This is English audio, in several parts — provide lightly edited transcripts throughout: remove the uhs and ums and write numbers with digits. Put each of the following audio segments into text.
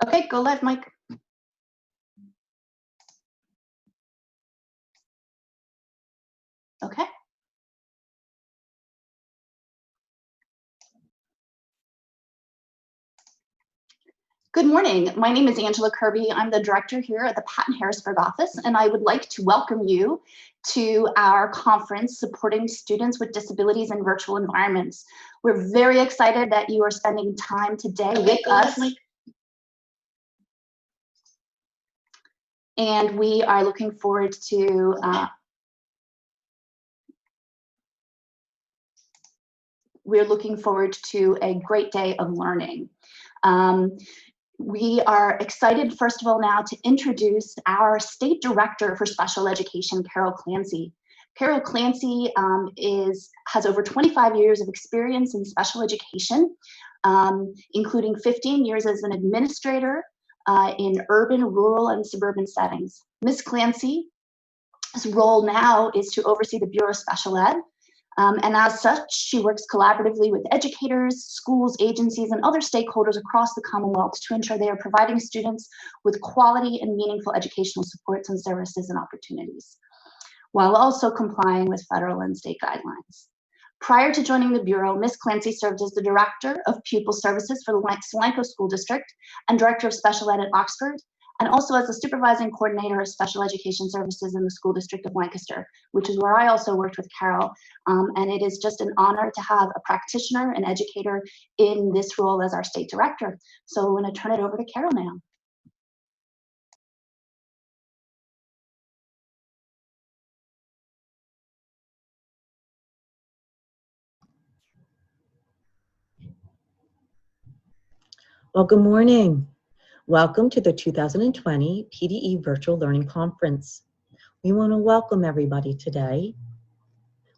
Okay, go live, Mike. Okay. Good morning. My name is Angela Kirby. I'm the director here at the Patton Harrisburg office, and I would like to welcome you to our conference, Supporting Students with Disabilities in Virtual Environments. We're very excited that you are spending time today with us. And we are looking forward to a great day of learning. We are excited, first of all, now to introduce our State Director for Special Education, Carol Clancy. Carol Clancy has over 25 years of experience in special education, including 15 years as an administrator in urban, rural, and suburban settings. Ms. Clancy's role now is to oversee the Bureau of Special Ed, and as such, she works collaboratively with educators, schools, agencies, and other stakeholders across the Commonwealth to ensure they are providing students with quality and meaningful educational supports and services and opportunities, while also complying with federal and state guidelines. Prior to joining the Bureau, Ms. Clancy served as the Director of Pupil Services for the Solanco School District and Director of Special Ed at Oxford, and also as the Supervising Coordinator of Special Education Services in the School District of Lancaster, which is where I also worked with Carol. And it is just an honor to have a practitioner, an educator in this role as our State Director. So I'm going to turn it over to Carol now. Well, good morning. Welcome to the 2020 PDE Virtual Learning Conference. We want to welcome everybody today.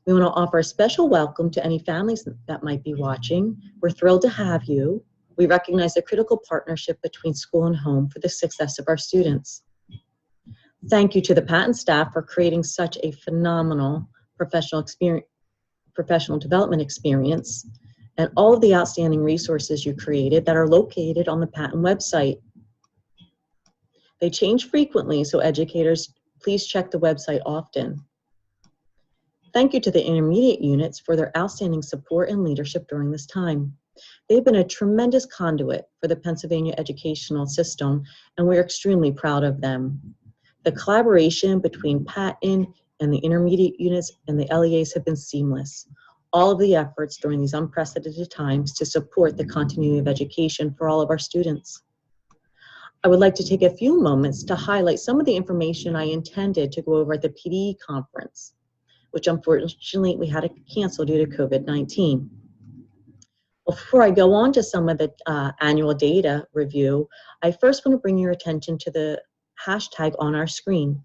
We want to offer a special welcome to any families that might be watching. We're thrilled to have you. We recognize the critical partnership between school and home for the success of our students. Thank you to the Patton staff for creating such a phenomenal professional development experience and all of the outstanding resources you created that are located on the Patton website. They change frequently, so educators, please check the website often. Thank you to the intermediate units for their outstanding support and leadership during this time. They've been a tremendous conduit for the Pennsylvania educational system, and we're extremely proud of them. The collaboration between Patton and the intermediate units and the LEAs have been seamless. All of the efforts during these unprecedented times to support the continuity of education for all of our students. I would like to take a few moments to highlight some of the information I intended to go over at the PDE conference, which unfortunately we had to cancel due to COVID-19. Before I go on to some of the annual data review, I first want to bring your attention to the hashtag on our screen.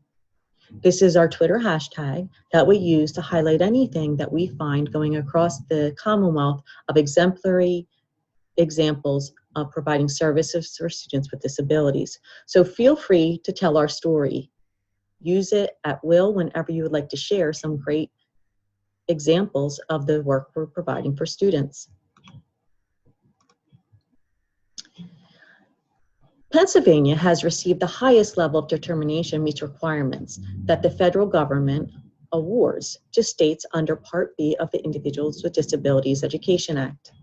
This is our Twitter hashtag that we use to highlight anything that we find going across the Commonwealth of exemplary examples of providing services for students with disabilities. So feel free to tell our story. Use it at will whenever you would like to share some great examples of the work we're providing for students. Pennsylvania has received the highest level of determination meets requirements that the federal government awards to states under Part B of the Individuals with Disabilities Education Act.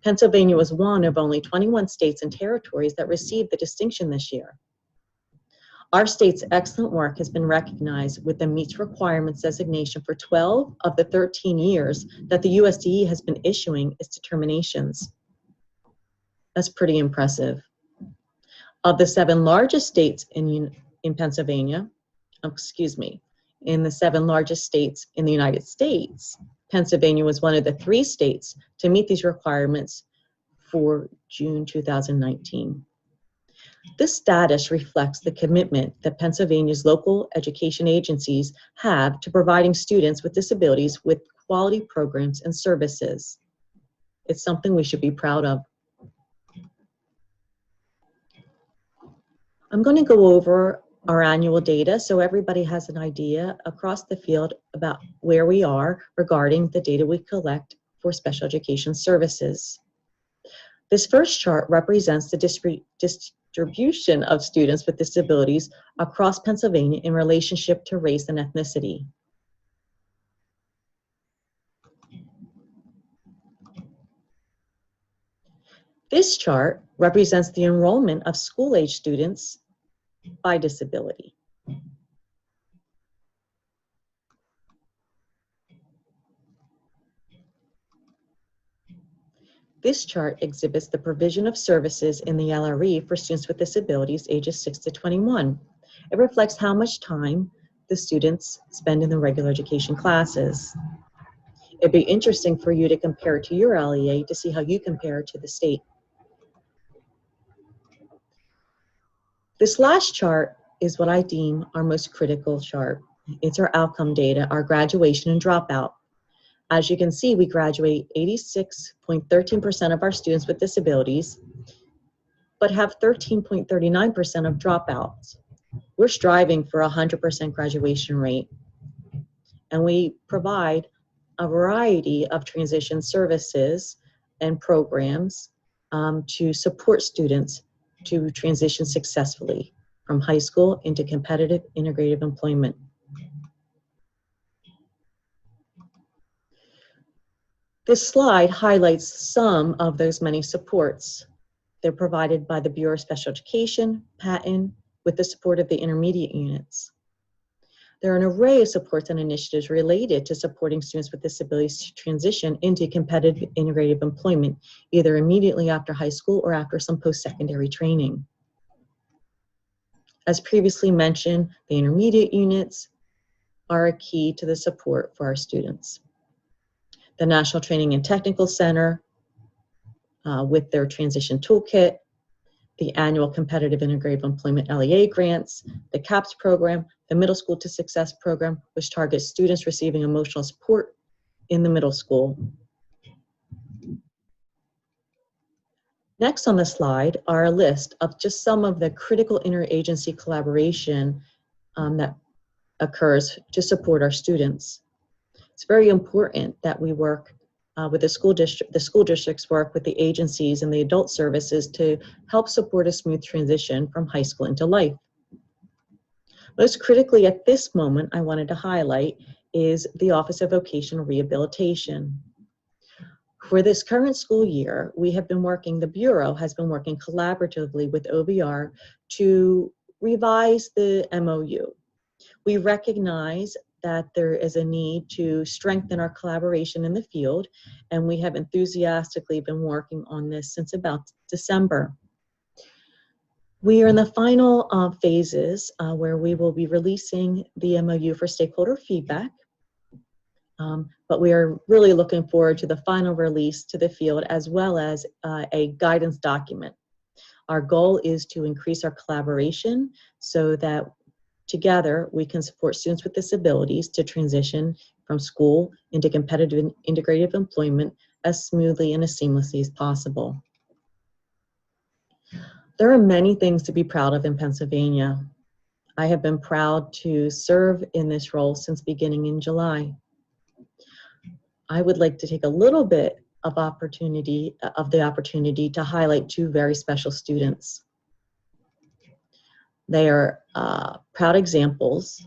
Pennsylvania was one of only 21 states and territories that received the distinction this year. Our state's excellent work has been recognized with the Meets Requirements designation for 12 of the 13 years that the USDE has been issuing its determinations. That's pretty impressive. Of the 7 largest states in Pennsylvania, in the 7 largest states in the United States, Pennsylvania was one of the 3 states to meet these requirements for June 2019. This status reflects the commitment that Pennsylvania's local education agencies have to providing students with disabilities with quality programs and services. It's something we should be proud of. I'm going to go over our annual data so everybody has an idea across the field about where we are regarding the data we collect for special education services. This first chart represents the distribution of students with disabilities across Pennsylvania in relationship to race and ethnicity. This chart represents the enrollment of school-age students by disability. This chart exhibits the provision of services in the LRE for students with disabilities ages 6 to 21. It reflects how much time the students spend in the regular education classes. It'd be interesting for you to compare it to your LEA to see how you compare to the state. This last chart is what I deem our most critical chart. It's our outcome data, our graduation and dropout. As you can see, we graduate 86.13% of our students with disabilities, but have 13.39% of dropouts. We're striving for a 100% graduation rate, and we provide a variety of transition services and programs to support students to transition successfully from high school into competitive integrative employment. This slide highlights some of those many supports. They're provided by the Bureau of Special Education, Patent, with the support of the intermediate units. There are an array of supports and initiatives related to supporting students with disabilities to transition into competitive integrative employment, either immediately after high school or after some post-secondary training. As previously mentioned, the intermediate units are a key to the support for our students. The National Training and Technical Center with their transition toolkit, the annual Competitive Integrative Employment LEA grants, the CAPS program, the Middle School to Success program, which targets students receiving emotional support in the middle school. Next on the slide are a list of just some of the critical interagency collaboration that occurs to support our students. It's very important that we work with the school districts work with the agencies and the adult services to help support a smooth transition from high school into life. Most critically at this moment, I wanted to highlight is the Office of Vocational Rehabilitation. For this current school year, the Bureau has been working collaboratively with OVR to revise the MOU. We recognize that there is a need to strengthen our collaboration in the field, and we have enthusiastically been working on this since about December. We are in the final phases where we will be releasing the MOU for stakeholder feedback, but we are really looking forward to the final release to the field as well as a guidance document. Our goal is to increase our collaboration so that together, we can support students with disabilities to transition from school into competitive and integrative employment as smoothly and as seamlessly as possible. There are many things to be proud of in Pennsylvania. I have been proud to serve in this role since beginning in July. I would like to take a little bit of the opportunity to highlight two very special students. They are proud examples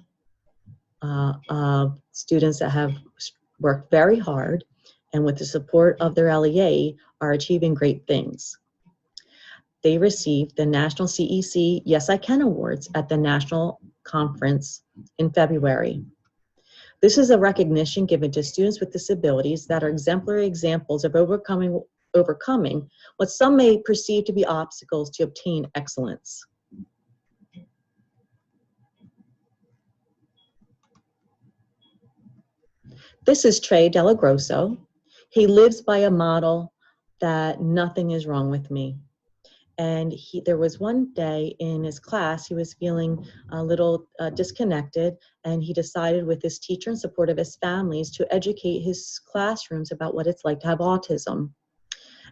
of students that have worked very hard and with the support of their LEA are achieving great things. They received the National CEC Yes I Can Awards at the National Conference in February. This is a recognition given to students with disabilities that are exemplary examples of overcoming what some may perceive to be obstacles to obtain excellence. This is Trey Delagrosso. He lives by a model that nothing is wrong with me. And there was one day in his class, he was feeling a little disconnected, and he decided with his teacher and support of his families to educate his classrooms about what it's like to have autism.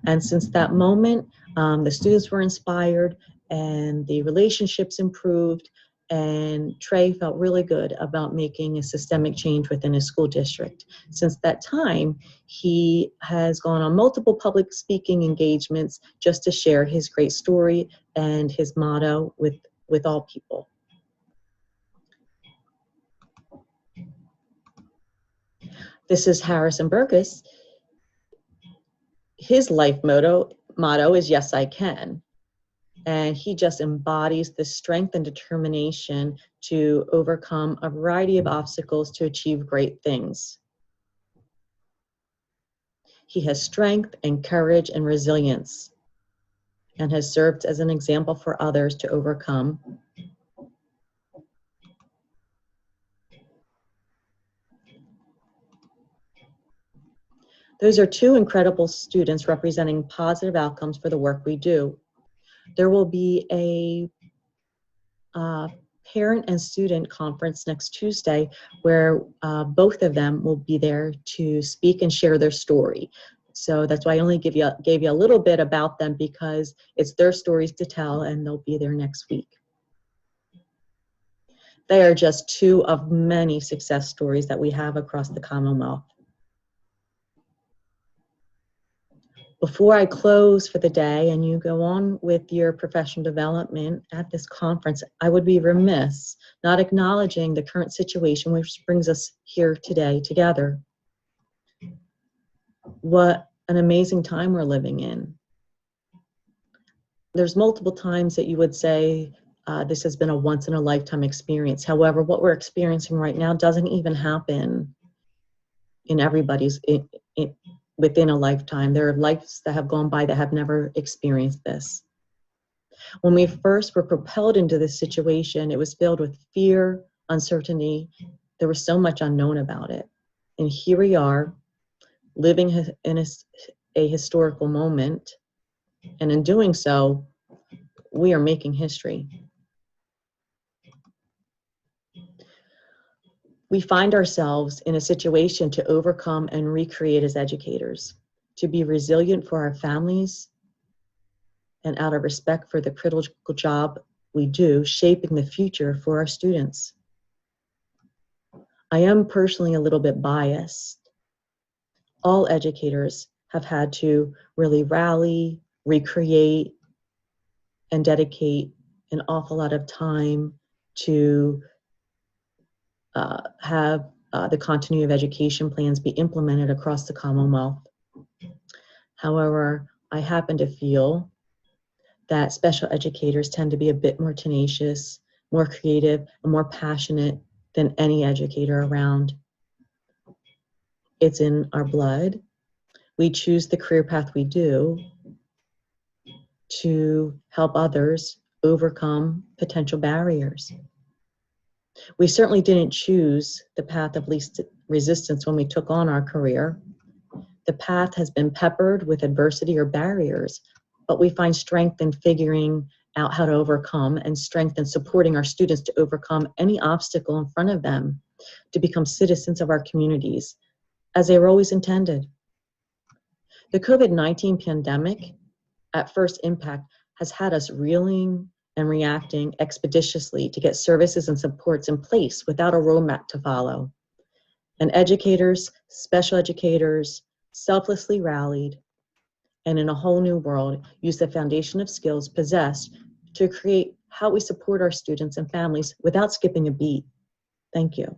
And since that moment, the students were inspired and the relationships improved, and Trey felt really good about making a systemic change within his school district. Since that time, he has gone on multiple public speaking engagements just to share his great story and his motto with all people. This is Harrison Burgess. His life motto is "Yes, I can." And he just embodies the strength and determination to overcome a variety of obstacles to achieve great things. He has strength and courage and resilience and has served as an example for others to overcome. Those are two incredible students representing positive outcomes for the work we do. There will be a parent and student conference next Tuesday where both of them will be there to speak and share their story. So that's why I only gave you a little bit about them, because it's their stories to tell, and they'll be there next week. They are just two of many success stories that we have across the Commonwealth. Before I close for the day and you go on with your professional development at this conference, I would be remiss not acknowledging the current situation which brings us here today together. What an amazing time we're living in. There's multiple times that you would say this has been a once-in-a-lifetime experience. However, what we're experiencing right now doesn't even happen in everybody's within a lifetime. There are lives that have gone by that have never experienced this. When we first were propelled into this situation, it was filled with fear, uncertainty. There was so much unknown about it. And here we are, living in a historical moment. And in doing so, we are making history. We find ourselves in a situation to overcome and recreate as educators, to be resilient for our families, and out of respect for the critical job we do, shaping the future for our students. I am personally a little bit biased. All educators have had to really rally, recreate, and dedicate an awful lot of time to have the continuity of education plans be implemented across the Commonwealth. However, I happen to feel that special educators tend to be a bit more tenacious, more creative, and more passionate than any educator around. It's in our blood. We choose the career path we do to help others overcome potential barriers. We certainly didn't choose the path of least resistance when we took on our career. The path has been peppered with adversity or barriers, but we find strength in figuring out how to overcome, and strength in supporting our students to overcome any obstacle in front of them to become citizens of our communities, as they were always intended. The COVID-19 pandemic, at first impact, has had us reeling and reacting expeditiously to get services and supports in place without a roadmap to follow. And educators, special educators, selflessly rallied, and in a whole new world, used the foundation of skills possessed to create how we support our students and families without skipping a beat. Thank you.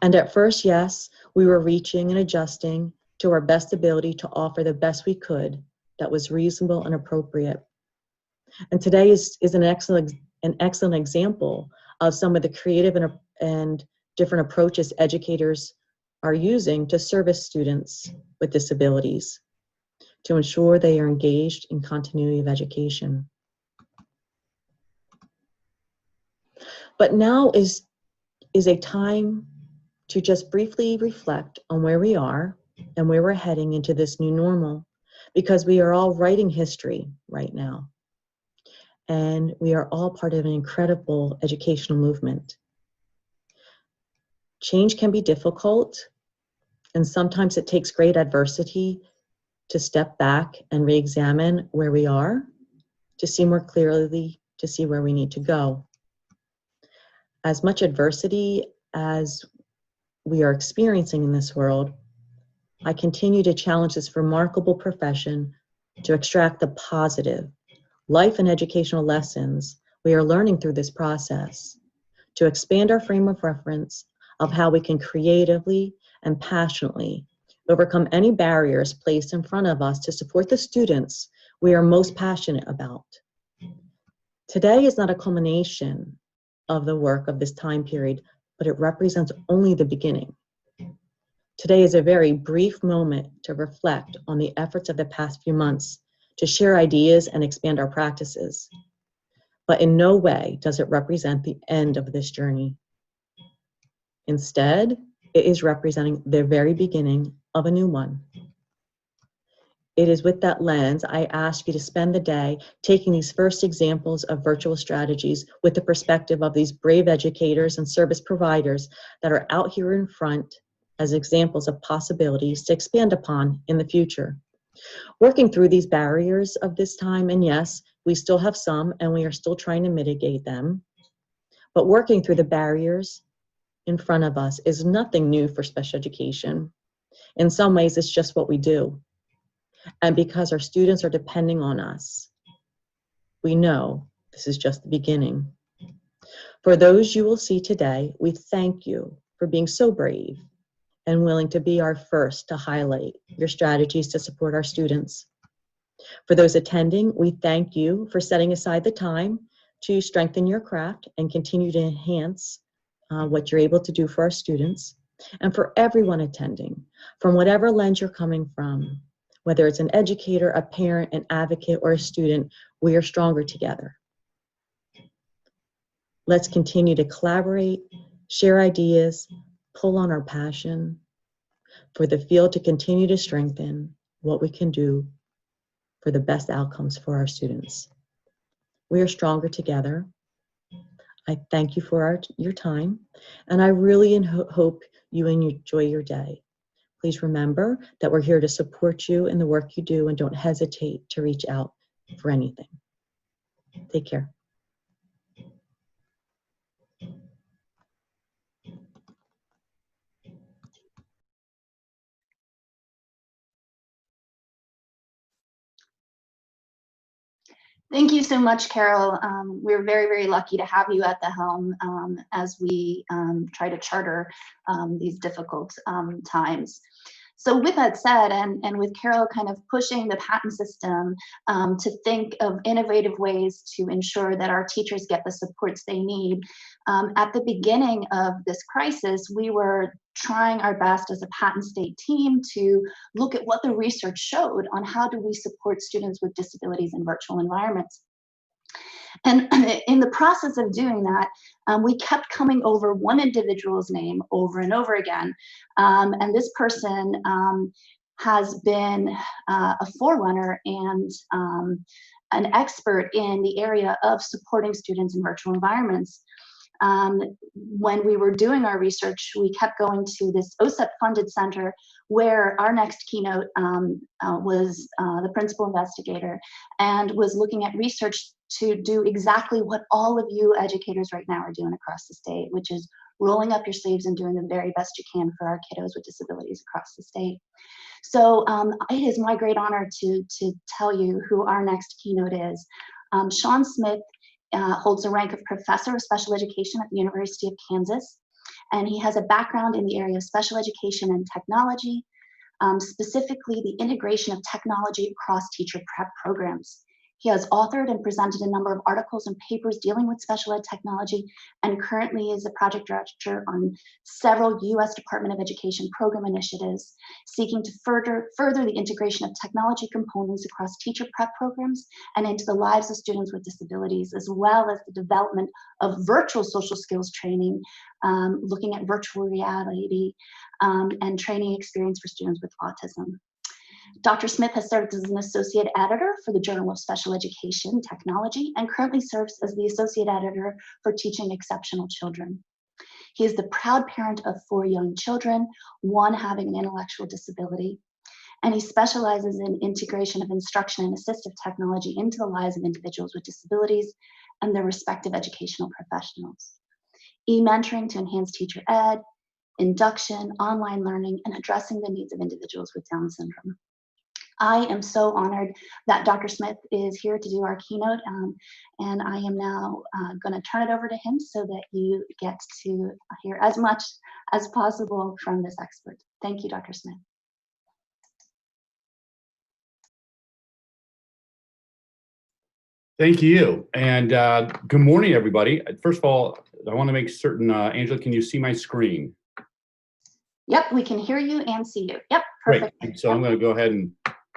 And at first, yes, we were reaching and adjusting to our best ability to offer the best we could that was reasonable and appropriate. And today is an excellent example of some of the creative and different approaches educators are using to service students with disabilities to ensure they are engaged in continuity of education. But now is a time to just briefly reflect on where we are and where we're heading into this new normal, because we are all writing history right now. And we are all part of an incredible educational movement. Change can be difficult, and sometimes it takes great adversity to step back and re-examine where we are, to see more clearly to see where we need to go. As much adversity as we are experiencing in this world, I continue to challenge this remarkable profession to extract the positive life and educational lessons we are learning through this process, to expand our frame of reference of how we can creatively and passionately overcome any barriers placed in front of us to support the students we are most passionate about. Today is not a culmination of the work of this time period, but it represents only the beginning. Today is a very brief moment to reflect on the efforts of the past few months, to share ideas and expand our practices. But in no way does it represent the end of this journey. Instead, it is representing the very beginning of a new one. It is with that lens I ask you to spend the day taking these first examples of virtual strategies with the perspective of these brave educators and service providers that are out here in front as examples of possibilities to expand upon in the future. Working through these barriers of this time, and yes, we still have some and we are still trying to mitigate them, but working through the barriers in front of us is nothing new for special education. In some ways, it's just what we do. And because our students are depending on us, we know this is just the beginning. For those you will see today, we thank you for being so brave and willing to be our first to highlight your strategies to support our students. For those attending, we thank you for setting aside the time to strengthen your craft and continue to enhance what you're able to do for our students. And for everyone attending, from whatever lens you're coming from, whether it's an educator, a parent, an advocate, or a student, we are stronger together. Let's continue to collaborate, share ideas, pull on our passion for the field to continue to strengthen what we can do for the best outcomes for our students. We are stronger together. I thank you for your time, and I really hope you enjoy your day. Please remember that we're here to support you in the work you do, and don't hesitate to reach out for anything. Take care. Thank you so much, Carol. We're very, very lucky to have you at the helm as we try to charter these difficult times. So with that said, and with Carol kind of pushing the patent system to think of innovative ways to ensure that our teachers get the supports they need, at the beginning of this crisis, we were trying our best as a patent state team to look at what the research showed on how do we support students with disabilities in virtual environments. And in the process of doing that, we kept coming over one individual's name over and over again. And this person has been a forerunner and an expert in the area of supporting students in virtual environments. When we were doing our research, we kept going to this OSEP-funded center where our next keynote was the principal investigator and was looking at research to do exactly what all of you educators right now are doing across the state, which is rolling up your sleeves and doing the very best you can for our kiddos with disabilities across the state. So it is my great honor to tell you who our next keynote is. Sean Smith holds the rank of Professor of Special Education at the University of Kansas, and he has a background in the area of special education and technology, specifically the integration of technology across teacher prep programs. He has authored and presented a number of articles and papers dealing with special ed technology, and currently is a project director on several U.S. Department of Education program initiatives seeking to further the integration of technology components across teacher prep programs and into the lives of students with disabilities, as well as the development of virtual social skills training, looking at virtual reality and training experience for students with autism. Dr. Smith has served as an associate editor for the Journal of Special Education Technology and currently serves as the associate editor for Teaching Exceptional Children. He is the proud parent of 4 young children, one having an intellectual disability, and he specializes in integration of instruction and assistive technology into the lives of individuals with disabilities, and their respective educational professionals. E-mentoring to enhance teacher ed, induction, online learning, and addressing the needs of individuals with Down syndrome. I am so honored that Dr. Smith is here to do our keynote, and I am now going to turn it over to him so that you get to hear as much as possible from this expert. Thank you, Dr. Smith. Thank you, and good morning, everybody. First of all, I want to make certain, Angela, can you see my screen? Yep, we can hear you and see you. Yep, perfect. Great. So I'm going to go ahead and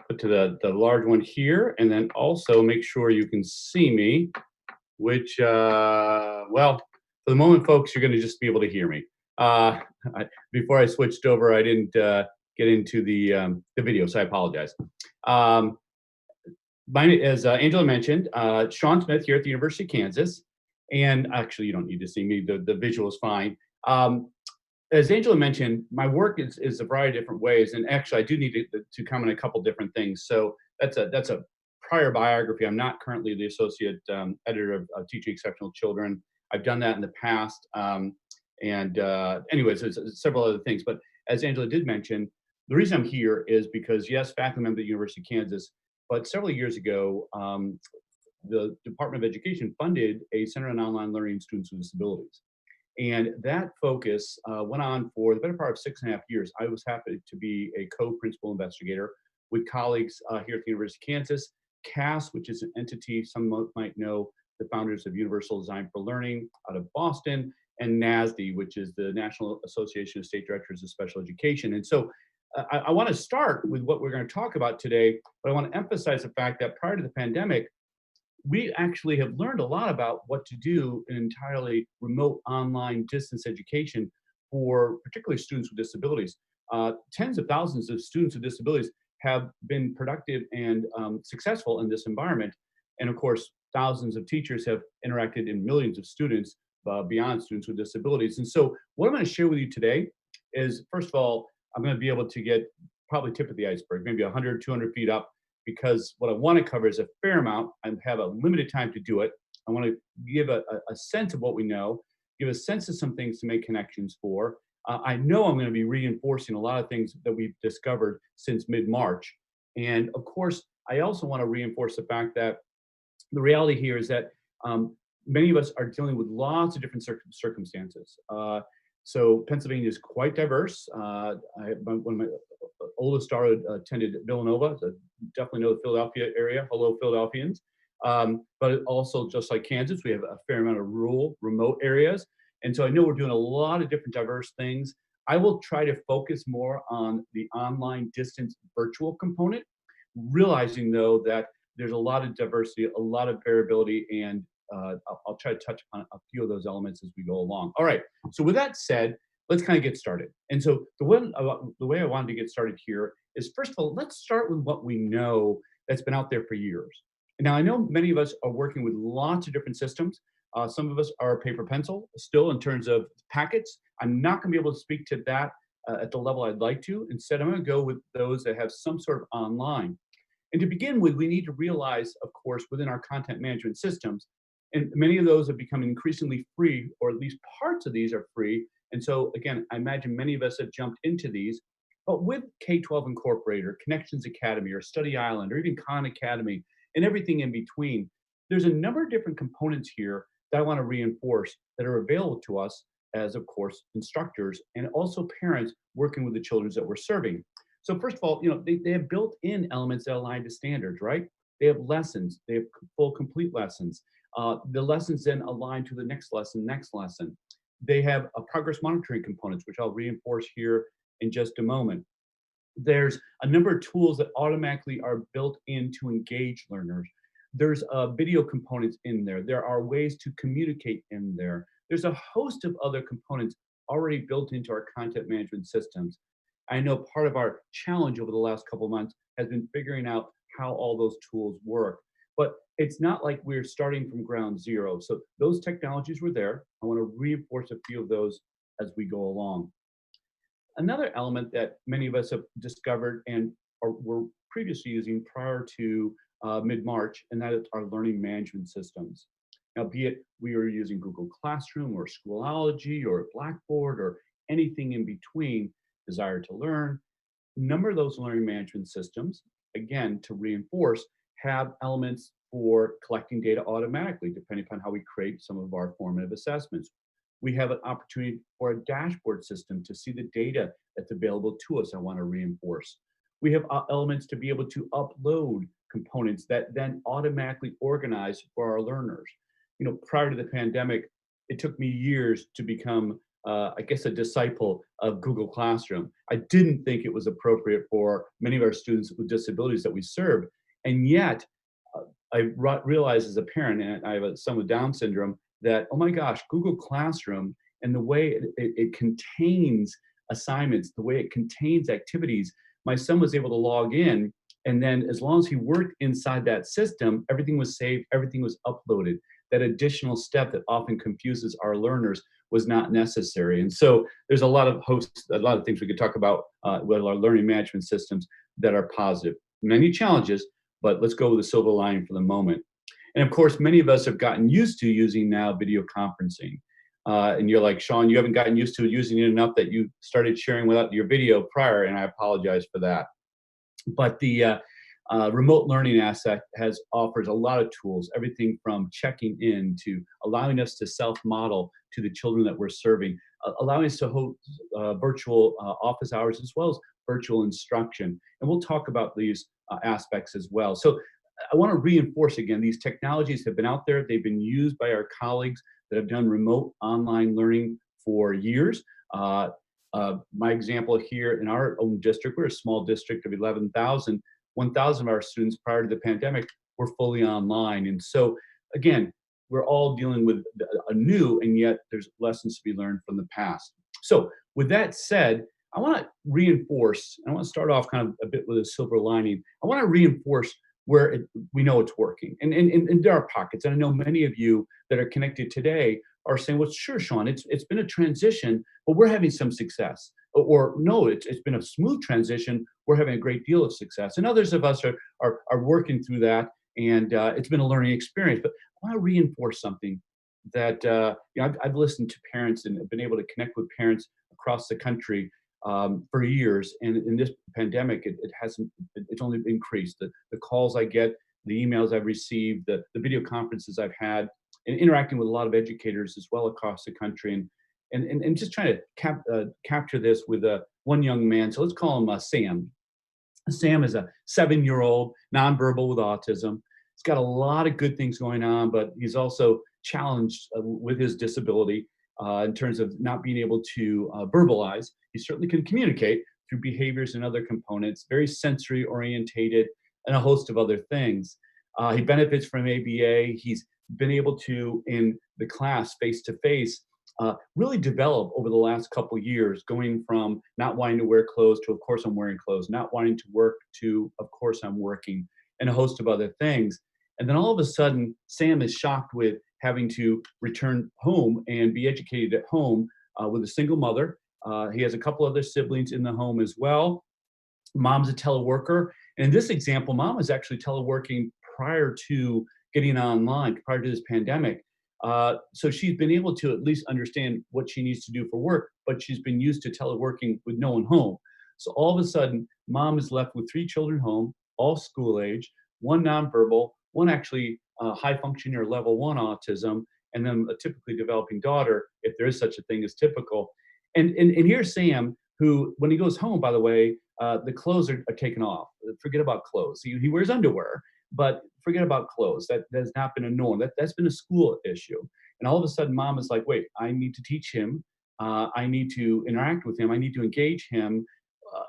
put to the large one here, and then also make sure you can see me, which, well, for the moment, folks, you're going to just be able to hear me. Before I switched over, I didn't get into the video, so I apologize. As Angela mentioned, Sean Smith here at the University of Kansas, and actually you don't need to see me, the visual is fine. As Angela mentioned, my work is a variety of different ways, and actually I do need to comment on a couple different things. So that's a prior biography. I'm not currently the associate editor of Teaching Exceptional Children. I've done that in the past, anyways, there's several other things. But as Angela did mention, the reason I'm here is because, yes, faculty member at the University of Kansas, but several years ago, the Department of Education funded a Center on Online Learning Students with Disabilities. And that focus went on for the better part of 6.5 years. I was happy to be a co-principal investigator with colleagues here at the University of Kansas, CAS, which is an entity some might know, the founders of Universal Design for Learning out of Boston, and NASD, which is the National Association of State Directors of Special Education. And so I want to start with what we're going to talk about today, but I want to emphasize the fact that prior to the pandemic, we actually have learned a lot about what to do in entirely remote online distance education for particularly students with disabilities. Tens of thousands of students with disabilities have been productive and successful in this environment. And of course, thousands of teachers have interacted in millions of students beyond students with disabilities. And so what I'm going to share with you today is, first of all, I'm going to be able to get probably tip of the iceberg, maybe 100, 200 feet up, because what I want to cover is a fair amount and have a limited time to do it. I want to give a sense of what we know, give a sense of some things to make connections for. I know I'm going to be reinforcing a lot of things that we've discovered since mid-March. And of course, I also want to reinforce the fact that the reality here is that many of us are dealing with lots of different circumstances. So Pennsylvania is quite diverse. One of my oldest daughter attended Villanova, so definitely know the Philadelphia area. Hello, Philadelphians. But also, just like Kansas, we have a fair amount of rural, remote areas. And so I know we're doing a lot of different diverse things. I will try to focus more on the online distance virtual component, realizing though that there's a lot of diversity, a lot of variability, and I'll try to touch on a few of those elements as we go along. All right, so with that said, let's kind of get started. And so the way I wanted to get started here is, first of all, let's start with what we know that's been out there for years. Now, I know many of us are working with lots of different systems. Some of us are paper pencil still in terms of packets. I'm not going to be able to speak to that at the level I'd like to. Instead, I'm going to go with those that have some sort of online. And to begin with, we need to realize, of course, within our content management systems, and many of those have become increasingly free, or at least parts of these are free. And so, again, I imagine many of us have jumped into these. But with K-12 Incorporated, or Connections Academy, or Study Island, or even Khan Academy, and everything in between, there's a number of different components here that I want to reinforce that are available to us as, of course, instructors and also parents working with the children that we're serving. So first of all, they have built-in elements that align to standards, right? They have lessons, they have full, complete lessons. The lessons then align to the next lesson. They have a progress monitoring components, which I'll reinforce here in just a moment. There's a number of tools that automatically are built in to engage learners. There's video components in there. There are ways to communicate in there. There's a host of other components already built into our content management systems. I know part of our challenge over the last couple of months has been figuring out how all those tools work. But it's not like we're starting from ground zero. So those technologies were there. I want to reinforce a few of those as we go along. Another element that many of us have discovered and were previously using prior to mid-March, and that is our learning management systems. Now, be it we are using Google Classroom or Schoology or Blackboard or anything in between, Desire to Learn, a number of those learning management systems, again, to reinforce, have elements for collecting data automatically, depending upon how we create some of our formative assessments. We have an opportunity for a dashboard system to see the data that's available to us. I want to reinforce. We have elements to be able to upload components that then automatically organize for our learners. Prior to the pandemic, it took me years to become, I guess, a disciple of Google Classroom. I didn't think it was appropriate for many of our students with disabilities that we served. And yet, I realized as a parent, and I have a son with Down syndrome, that, oh my gosh, Google Classroom and the way it contains assignments, the way it contains activities, my son was able to log in, and then as long as he worked inside that system, everything was saved, everything was uploaded. That additional step that often confuses our learners was not necessary. And so there's a lot of things we could talk about with our learning management systems that are positive. Many challenges, but let's go with the silver lining for the moment. And of course, many of us have gotten used to using now video conferencing. And you're like, Sean, you haven't gotten used to using it enough that you started sharing without your video prior, and I apologize for that. But the remote learning aspect offers a lot of tools, everything from checking in to allowing us to self-model to the children that we're serving, allowing us to host virtual office hours as well as virtual instruction. And we'll talk about these aspects as well. So I want to reinforce again, these technologies have been out there. They've been used by our colleagues that have done remote online learning for years. My example here in our own district, we're a small district of 11,000. 1,000 of our students prior to the pandemic were fully online. And so, again, we're all dealing with a new, and yet there's lessons to be learned from the past. So with that said, I want to reinforce, I want to start off kind of a bit with a silver lining. I want to reinforce where we know it's working. And there are pockets, and I know many of you that are connected today are saying, well, sure, Sean, it's been a transition, but we're having some success. Or no, it's been a smooth transition, we're having a great deal of success. And others of us are working through that, and it's been a learning experience. But I want to reinforce something that I've listened to parents and been able to connect with parents across the country for years, and in this pandemic, it's only increased. The calls I get, the emails I've received, the video conferences I've had, and interacting with a lot of educators as well across the country, and just trying to capture this with one young man. So let's call him Sam. Sam is a 7-year-old nonverbal with autism. He's got a lot of good things going on, but he's also challenged with his disability in terms of not being able to verbalize. He certainly can communicate through behaviors and other components, very sensory orientated, and a host of other things. He benefits from ABA. He's been able to, in the class face-to-face, really develop over the last couple years, going from not wanting to wear clothes to, of course, I'm wearing clothes, not wanting to work to, of course, I'm working, and a host of other things. And then all of a sudden, Sam is shocked with having to return home and be educated at home with a single mother. He has a couple other siblings in the home as well. Mom's a teleworker. And in this example, mom was actually teleworking prior to getting online, prior to this pandemic. So she's been able to at least understand what she needs to do for work, but she's been used to teleworking with no one home. So all of a sudden, mom is left with 3 children home, all school age, one nonverbal, one actually high functioning or level 1 autism, and then a typically developing daughter, if there is such a thing as typical. And here's Sam, who, when he goes home, by the way, the clothes are taken off. Forget about clothes. He wears underwear, but forget about clothes. That has not been a norm. That's been a school issue. And all of a sudden, mom is like, wait, I need to teach him. I need to interact with him. I need to engage him.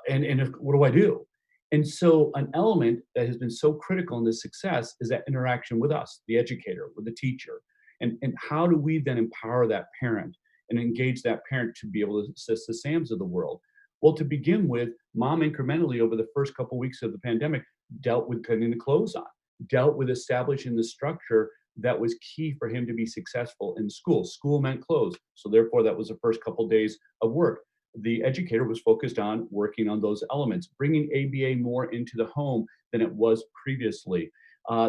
What do I do? And so an element that has been so critical in this success is that interaction with us, the educator, with the teacher. And how do we then empower that parent and engage that parent to be able to assist the Sams of the world? Well, to begin with, mom incrementally over the first couple of weeks of the pandemic dealt with putting the clothes on, dealt with establishing the structure that was key for him to be successful in school. School meant clothes. So therefore, that was the first couple of days of work. The educator was focused on working on those elements, bringing ABA more into the home than it was previously.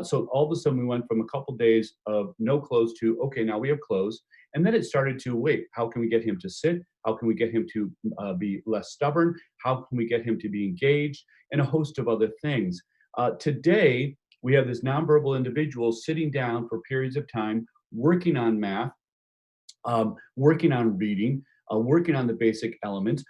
So all of a sudden we went from a couple days of no clothes to, okay, now we have clothes. And then it started to, wait, how can we get him to sit? How can we get him to be less stubborn? How can we get him to be engaged? And a host of other things. Today, we have this nonverbal individual sitting down for periods of time, working on math, working on reading, working on the basic elements,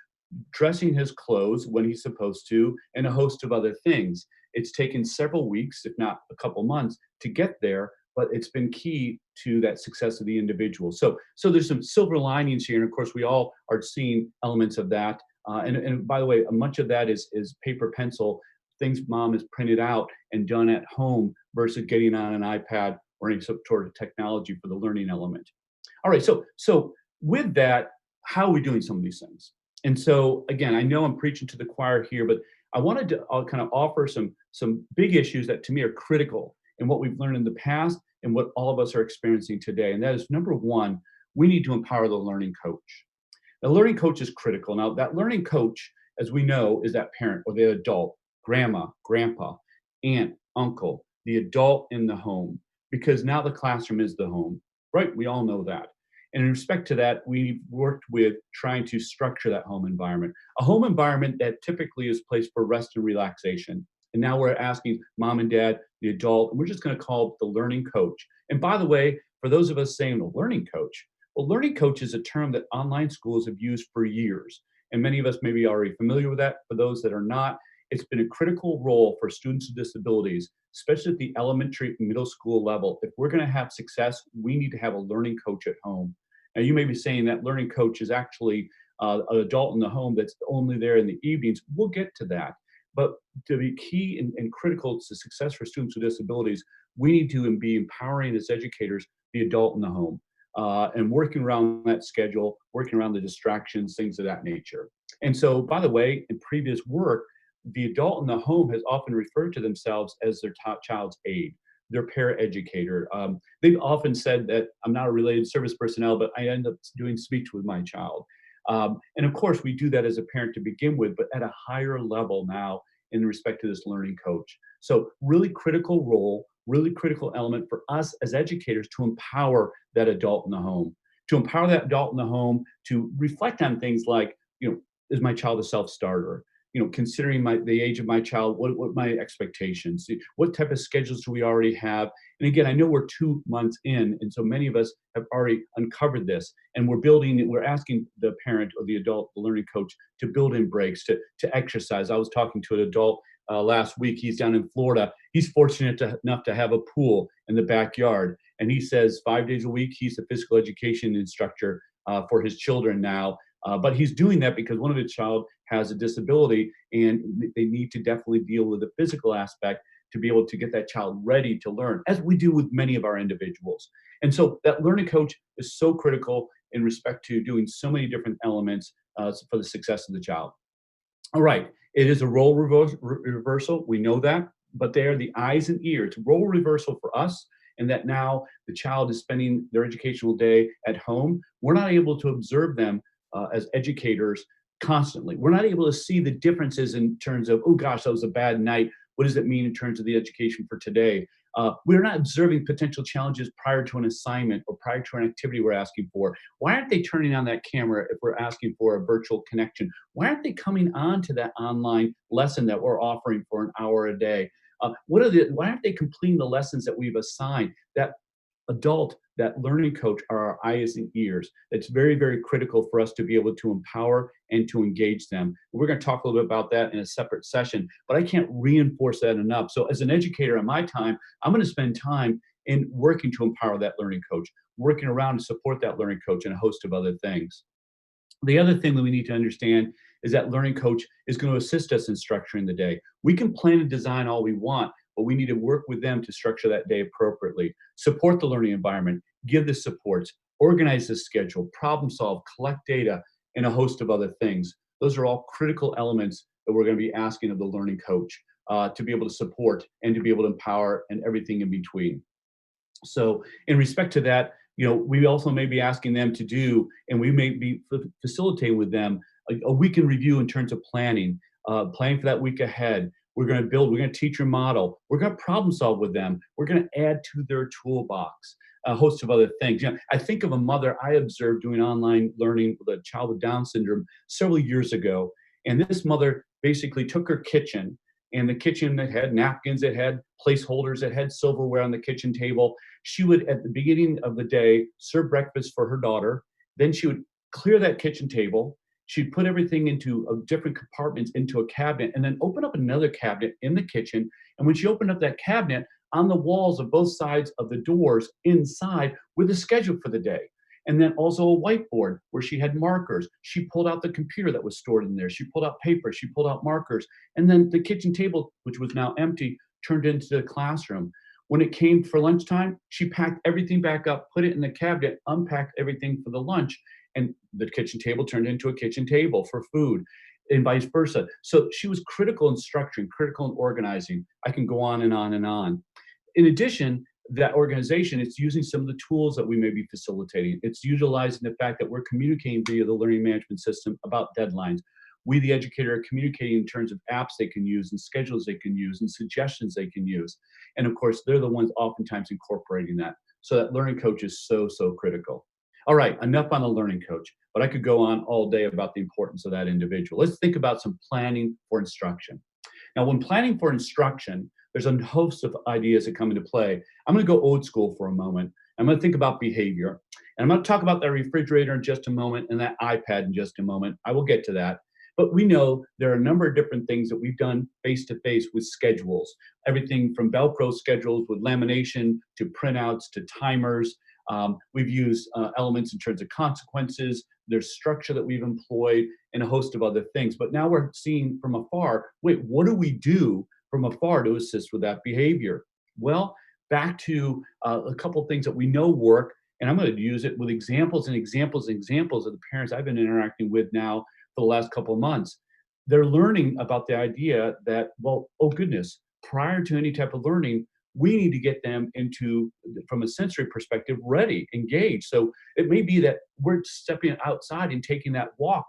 dressing his clothes when he's supposed to, and a host of other things. It's taken several weeks, if not a couple months, to get there, but it's been key to that success of the individual. So there's some silver linings here, and of course, we all are seeing elements of that. And by the way, much of that is paper pencil, things mom has printed out and done at home versus getting on an iPad or any sort of technology for the learning element. All right, so with that, how are we doing some of these things? And so again, I know I'm preaching to the choir here, but I wanted to kind of offer some big issues that to me are critical in what we've learned in the past and what all of us are experiencing today. And that is, number one, we need to empower the learning coach. The learning coach is critical. Now, that learning coach, as we know, is that parent or the adult, grandma, grandpa, aunt, uncle, the adult in the home, because now the classroom is the home, right? We all know that. And in respect to that, we've worked with trying to structure that home environment, a home environment that typically is a place for rest and relaxation. And now we're asking mom and dad, the adult, and we're just going to call it the learning coach. And by the way, for those of us saying the learning coach, well, learning coach is a term that online schools have used for years. And many of us may be already familiar with that. For those that are not, it's been a critical role for students with disabilities, especially at the elementary and middle school level. If we're going to have success, we need to have a learning coach at home. Now, you may be saying that learning coach is actually an adult in the home that's only there in the evenings. We'll get to that. But to be key and critical to success for students with disabilities, we need to be empowering as educators the adult in the home and working around that schedule, working around the distractions, things of that nature. And so, by the way, in previous work, the adult in the home has often referred to themselves as their child's aide, their paraeducator. They've often said that I'm not a related service personnel, but I end up doing speech with my child. And of course, we do that as a parent to begin with, but at a higher level now in respect to this learning coach. So really critical role, really critical element for us as educators to empower that adult in the home, to empower that adult in the home to reflect on things like, is my child a self-starter? Considering the age of my child, what my expectations, what type of schedules do we already have? And again, I know we're 2 months in, and so many of us have already uncovered this, and we're asking the parent or the adult, the learning coach, to build in breaks, to exercise. I was talking to an adult last week. He's down in Florida. He's fortunate enough to have a pool in the backyard, and he says 5 days a week he's a physical education instructor for his children now. But he's doing that because one of his child has a disability, and they need to definitely deal with the physical aspect to be able to get that child ready to learn, as we do with many of our individuals. And so that learning coach is so critical in respect to doing so many different elements for the success of the child. All right, it is a role reversal. We know that, but they are the eyes and ears. Role reversal for us, and that now the child is spending their educational day at home. We're not able to observe them as educators constantly. We're not able to see the differences in terms of, oh gosh, that was a bad night. What does it mean in terms of the education for today? We're not observing potential challenges prior to an assignment or prior to an activity we're asking for. Why aren't they turning on that camera if we're asking for a virtual connection? Why aren't they coming on to that online lesson that we're offering for an hour a day? Why aren't they completing the lessons that we've assigned? That adult, that learning coach, are our eyes and ears. It's very, very critical for us to be able to empower and to engage them. We're going to talk a little bit about that in a separate session, but I can't reinforce that enough. So as an educator in my time, I'm going to spend time in working to empower that learning coach, working around to support that learning coach, and a host of other things. The other thing that we need to understand is that learning coach is going to assist us in structuring the day. We can plan and design all we want, but we need to work with them to structure that day appropriately, support the learning environment, give the supports, organize the schedule, problem solve, collect data, and a host of other things. Those are all critical elements that we're going to be asking of the learning coach to be able to support and to be able to empower and everything in between. So in respect to that, we also may be asking them to do, and we may be facilitating with them a week in review in terms of planning for that week ahead. We're going to build, we're going to teach or model. We're going to problem solve with them. We're going to add to their toolbox a host of other things. I think of a mother I observed doing online learning with a child with Down syndrome several years ago. And this mother basically took her kitchen, and the kitchen that had napkins, it had placeholders, it had silverware on the kitchen table. She would, at the beginning of the day, serve breakfast for her daughter. Then she would clear that kitchen table. She'd put everything into different compartments into a cabinet, and then open up another cabinet in the kitchen. And when she opened up that cabinet, on the walls of both sides of the doors inside with a schedule for the day. And then also a whiteboard where she had markers. She pulled out the computer that was stored in there. She pulled out paper. She pulled out markers. And then the kitchen table, which was now empty, turned into the classroom. When it came for lunchtime, she packed everything back up, put it in the cabinet, unpacked everything for the lunch, and the kitchen table turned into a kitchen table for food, and vice versa. So she was critical in structuring, critical in organizing. I can go on and on and on. In addition, that organization, it's using some of the tools that we may be facilitating. It's utilizing the fact that we're communicating via the learning management system about deadlines. We, the educator, are communicating in terms of apps they can use and schedules they can use and suggestions they can use. And of course, they're the ones oftentimes incorporating that. So that learning coach is so, so critical. All right, enough on the learning coach, but I could go on all day about the importance of that individual. Let's think about some planning for instruction. Now, when planning for instruction, there's a host of ideas that come into play. I'm going to go old school for a moment. I'm going to think about behavior. And I'm going to talk about that refrigerator in just a moment and that iPad in just a moment. I will get to that. But we know there are a number of different things that we've done face-to-face with schedules. Everything from Velcro schedules with lamination to printouts to timers. We've used elements in terms of consequences. There's structure that we've employed and a host of other things. But now we're seeing from afar, wait, what do we do from afar to assist with that behavior? Well, back to a couple of things that we know work, and I'm going to use it with examples and examples and examples of the parents I've been interacting with now for the last couple of months. They're learning about the idea that, well, oh goodness, prior to any type of learning, we need to get them into, from a sensory perspective, ready, engaged. So it may be that we're stepping outside and taking that walk.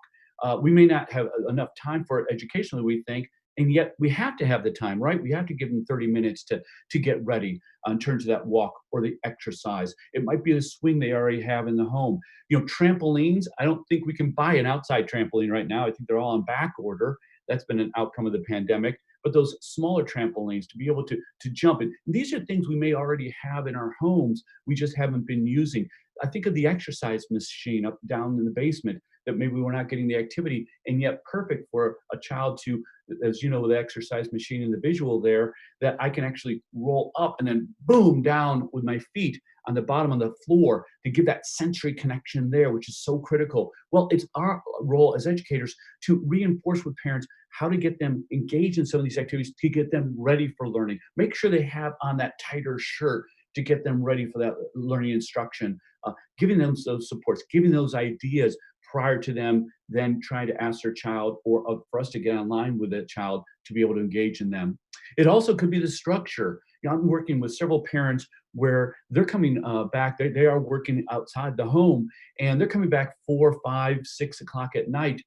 We may not have enough time for it educationally, we think, and yet we have to have the time, right? We have to give them 30 minutes to get ready in terms of that walk or the exercise. It might be the swing they already have in the home. Trampolines, I don't think we can buy an outside trampoline right now. I think they're all on back order. That's been an outcome of the pandemic. But those smaller trampolines to be able to jump in. These are things we may already have in our homes. We just haven't been using. I think of the exercise machine up down in the basement that maybe we're not getting the activity, and yet perfect for a child to, as you know, the exercise machine and the visual there, that I can actually roll up and then boom down with my feet on the bottom of the floor to give that sensory connection there, which is so critical. Well, it's our role as educators to reinforce with parents how to get them engaged in some of these activities to get them ready for learning. Make sure they have on that tighter shirt to get them ready for that learning instruction, giving them those supports, giving those ideas prior to them then trying to ask their child or for us to get online with that child to be able to engage in them. It also could be the structure. I'm working with several parents where they're coming back, they are working outside the home, and they're coming back 4, 5, 6 o'clock at night.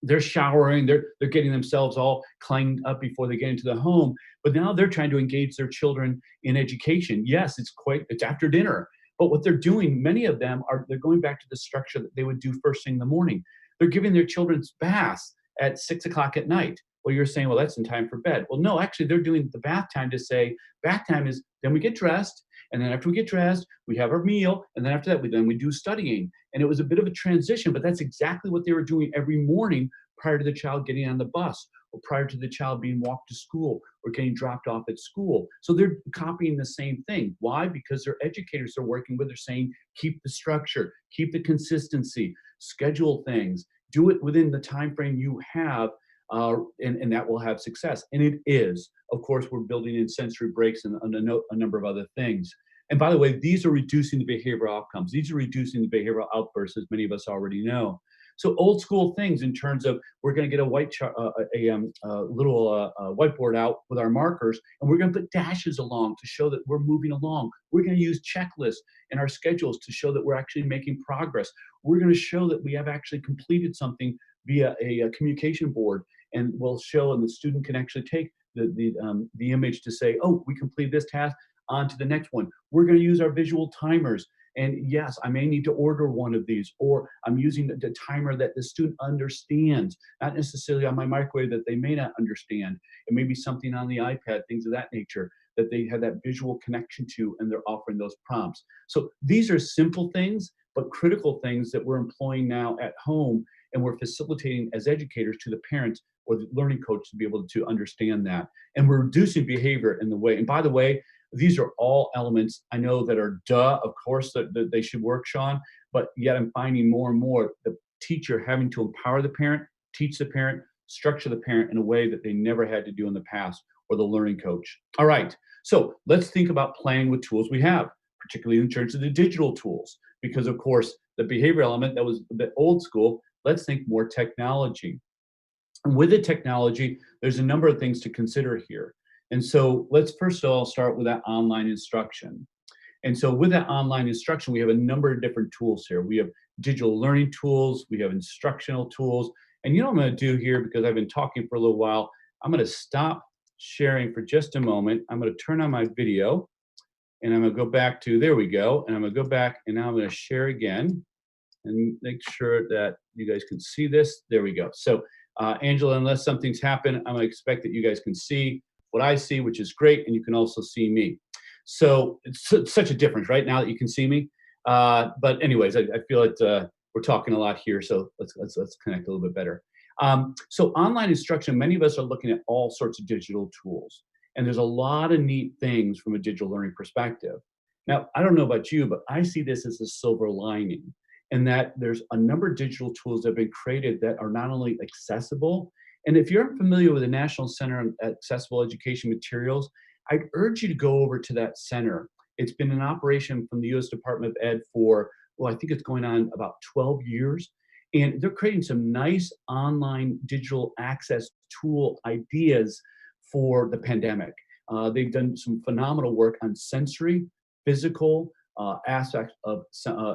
They're showering, they're getting themselves all cleaned up before they get into the home, but now they're trying to engage their children in education. Yes, it's after dinner, but what they're doing, many of them they're going back to the structure that they would do first thing in the morning. They're giving their children's baths at 6 o'clock at night. Well, you're saying, well, that's in time for bed. Well, no, actually, they're doing the bath time to say, bath time is, then we get dressed, and then after we get dressed, we have our meal, and then after that, we do studying. And it was a bit of a transition, but that's exactly what they were doing every morning prior to the child getting on the bus, or prior to the child being walked to school, or getting dropped off at school. So they're copying the same thing. Why? Because their educators are working with, they're saying, keep the structure, keep the consistency, schedule things, do it within the time frame you have, and that will have success. And it is. Of course, we're building in sensory breaks and a number of other things. And by the way, these are reducing the behavioral outcomes. These are reducing the behavioral outbursts, as many of us already know. So old school things in terms of we're going to get a little whiteboard out with our markers, and we're going to put dashes along to show that we're moving along. We're going to use checklists in our schedules to show that we're actually making progress. We're going to show that we have actually completed something via a communication board, and we'll show, and the student can actually take the image to say, oh, we completed this task, on to the next one. We're going to use our visual timers. And yes, I may need to order one of these, or I'm using the timer that the student understands, not necessarily on my microwave that they may not understand. It may be something on the iPad, things of that nature, that they have that visual connection to, and they're offering those prompts. So these are simple things, but critical things that we're employing now at home, and we're facilitating as educators to the parents or the learning coach to be able to understand that. And we're reducing behavior in the way. And by the way, these are all elements I know that are of course, that they should work, Sean, but yet I'm finding more and more the teacher having to empower the parent, teach the parent, structure the parent in a way that they never had to do in the past, or the learning coach. All right, so let's think about playing with tools we have, particularly in terms of the digital tools, because of course, the behavior element, that was a bit old school. Let's think more technology. And with the technology, there's a number of things to consider here. And so let's first of all start with that online instruction. And so with that online instruction, we have a number of different tools here. We have digital learning tools, we have instructional tools. And you know what I'm going to do here, because I've been talking for a little while, I'm going to stop sharing for just a moment. I'm going to turn on my video, and I'm going to go back to, there we go. And I'm going to go back, and now I'm going to share again and make sure that you guys can see this. There we go. So Angela, unless something's happened, I'm going to expect that you guys can see what I see, which is great, and you can also see me. So it's such a difference right now that you can see me. But anyways, I feel that we're talking a lot here, so let's connect a little bit better. So online instruction, many of us are looking at all sorts of digital tools, and there's a lot of neat things from a digital learning perspective. Now, I don't know about you, but I see this as a silver lining, in that there's a number of digital tools that have been created that are not only accessible. And if you're familiar with the National Center on Accessible Education Materials, I'd urge you to go over to that center. It's been in operation from the U.S. Department of Ed for, well, I think it's going on about 12 years. And they're creating some nice online digital access tool ideas for the pandemic. They've done some phenomenal work on sensory, physical aspects of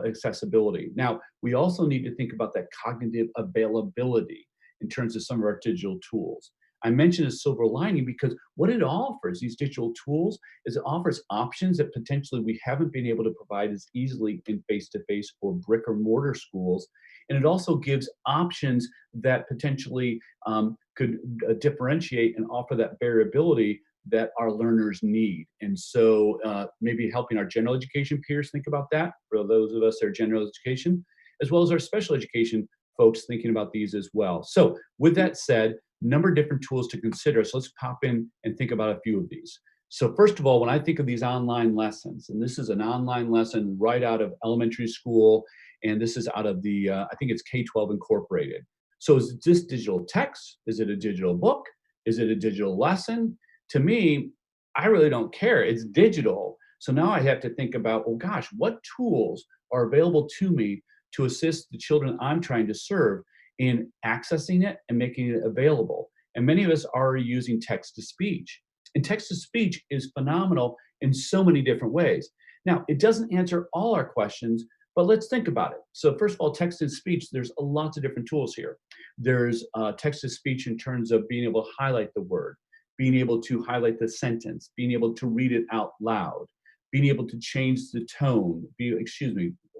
accessibility. Now, we also need to think about that cognitive availability in terms of some of our digital tools. I mentioned a silver lining because what it offers, these digital tools, is it offers options that potentially we haven't been able to provide as easily in face-to-face or brick or mortar schools. And it also gives options that potentially could differentiate and offer that variability that our learners need. And so maybe helping our general education peers think about that, for those of us that are general education, as well as our special education folks thinking about these as well. So with that said, number of different tools to consider. So let's pop in and think about a few of these. So first of all, when I think of these online lessons, and this is an online lesson right out of elementary school, and this is out of the, I think it's K-12 Incorporated. So is this digital text? Is it a digital book? Is it a digital lesson? To me, I really don't care. It's digital. So now I have to think about, well, gosh, what tools are available to me to assist the children I'm trying to serve in accessing it and making it available. And many of us are already using text-to-speech. And text-to-speech is phenomenal in so many different ways. Now, it doesn't answer all our questions, but let's think about it. So first of all, text-to-speech, there's lots of different tools here. There's text-to-speech in terms of being able to highlight the word, being able to highlight the sentence, being able to read it out loud, being able to change the tone,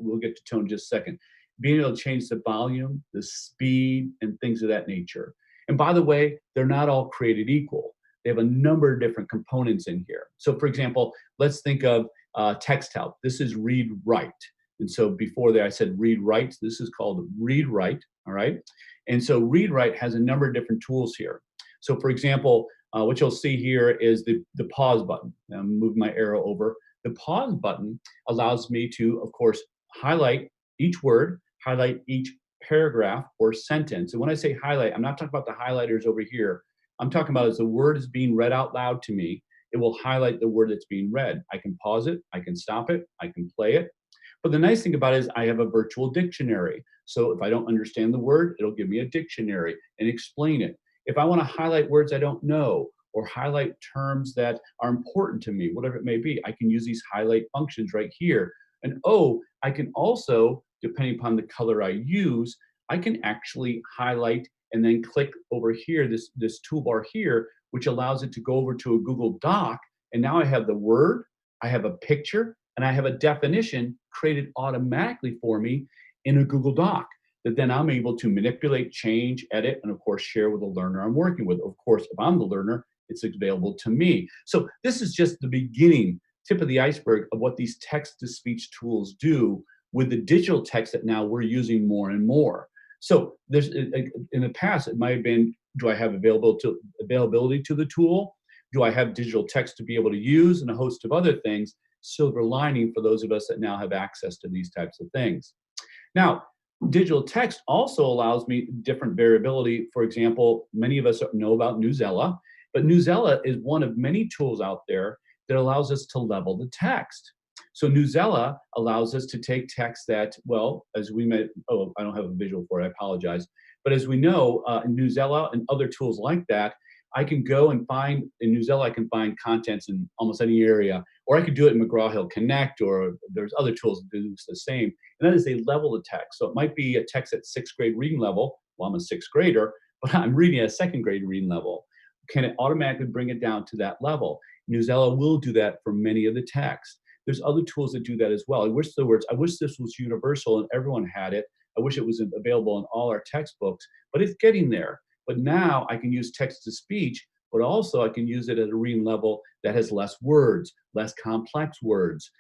we'll get to tone in just a second, being able to change the volume, the speed, and things of that nature. And by the way, they're not all created equal. They have a number of different components in here. So for example, let's think of text help. This is read write. And so before there I said read write. This is called read write, all right? And so read write has a number of different tools here. So for example, what you'll see here is the pause button. I'm moving my arrow over. The pause button allows me to, of course, highlight each word, highlight each paragraph or sentence. And when I say highlight, I'm not talking about the highlighters over here. I'm talking about as the word is being read out loud to me, it will highlight the word that's being read. I can pause it, I can stop it, I can play it. But the nice thing about it is I have a virtual dictionary. So if I don't understand the word, it'll give me a dictionary and explain it. If I want to highlight words I don't know or highlight terms that are important to me, whatever it may be, I can use these highlight functions right here. And I can also, depending upon the color I use, I can actually highlight and then click over here, this toolbar here, which allows it to go over to a Google Doc. And now I have the word, I have a picture, and I have a definition created automatically for me in a Google Doc that then I'm able to manipulate, change, edit, and of course, share with the learner I'm working with. Of course, if I'm the learner, it's available to me. So this is just the beginning, tip of the iceberg of what these text-to-speech tools do with the digital text that now we're using more and more. So there's, in the past, it might have been, do I have availability to the tool? Do I have digital text to be able to use, and a host of other things? Silver lining for those of us that now have access to these types of things. Now, digital text also allows me different variability. For example, many of us know about Newsela, but Newsela is one of many tools out there that allows us to level the text. So Newsela allows us to take text that, well, as we may, oh, I don't have a visual for it, I apologize. But as we know, in Newsela and other tools like that, I can go and find, in Newsela, I can find contents in almost any area, or I could do it in McGraw-Hill Connect, or there's other tools that do the same. And that is they level the text. So it might be a text at sixth grade reading level. Well, I'm a sixth grader, but I'm reading at a second grade reading level. Can it automatically bring it down to that level? Newsela will do that for many of the text. There's other tools that do that as well. I wish this was universal and everyone had it. I wish it was available in all our textbooks, but it's getting there. But now I can use text-to-speech, but also I can use it at a reading level that has less words, less complex words,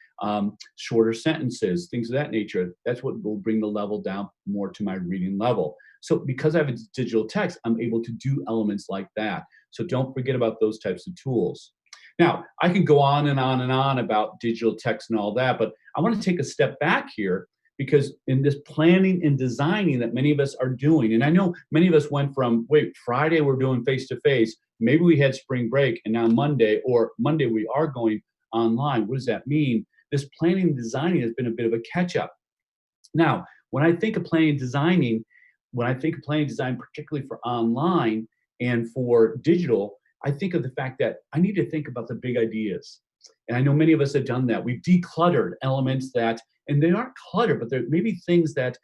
shorter sentences, things of that nature. That's what will bring the level down more to my reading level. So because I have a digital text, I'm able to do elements like that. So don't forget about those types of tools. Now, I can go on and on and on about digital text and all that, but I want to take a step back here, because in this planning and designing that many of us are doing, and I know many of us went from, wait, Friday we're doing face-to-face, maybe we had spring break, and now Monday we are going online. What does that mean? This planning and designing has been a bit of a catch-up. Now, when I think of planning and designing, particularly for online and for digital, I think of the fact that I need to think about the big ideas. And I know many of us have done that. We've decluttered elements that, and they aren't cluttered, but they're maybe things that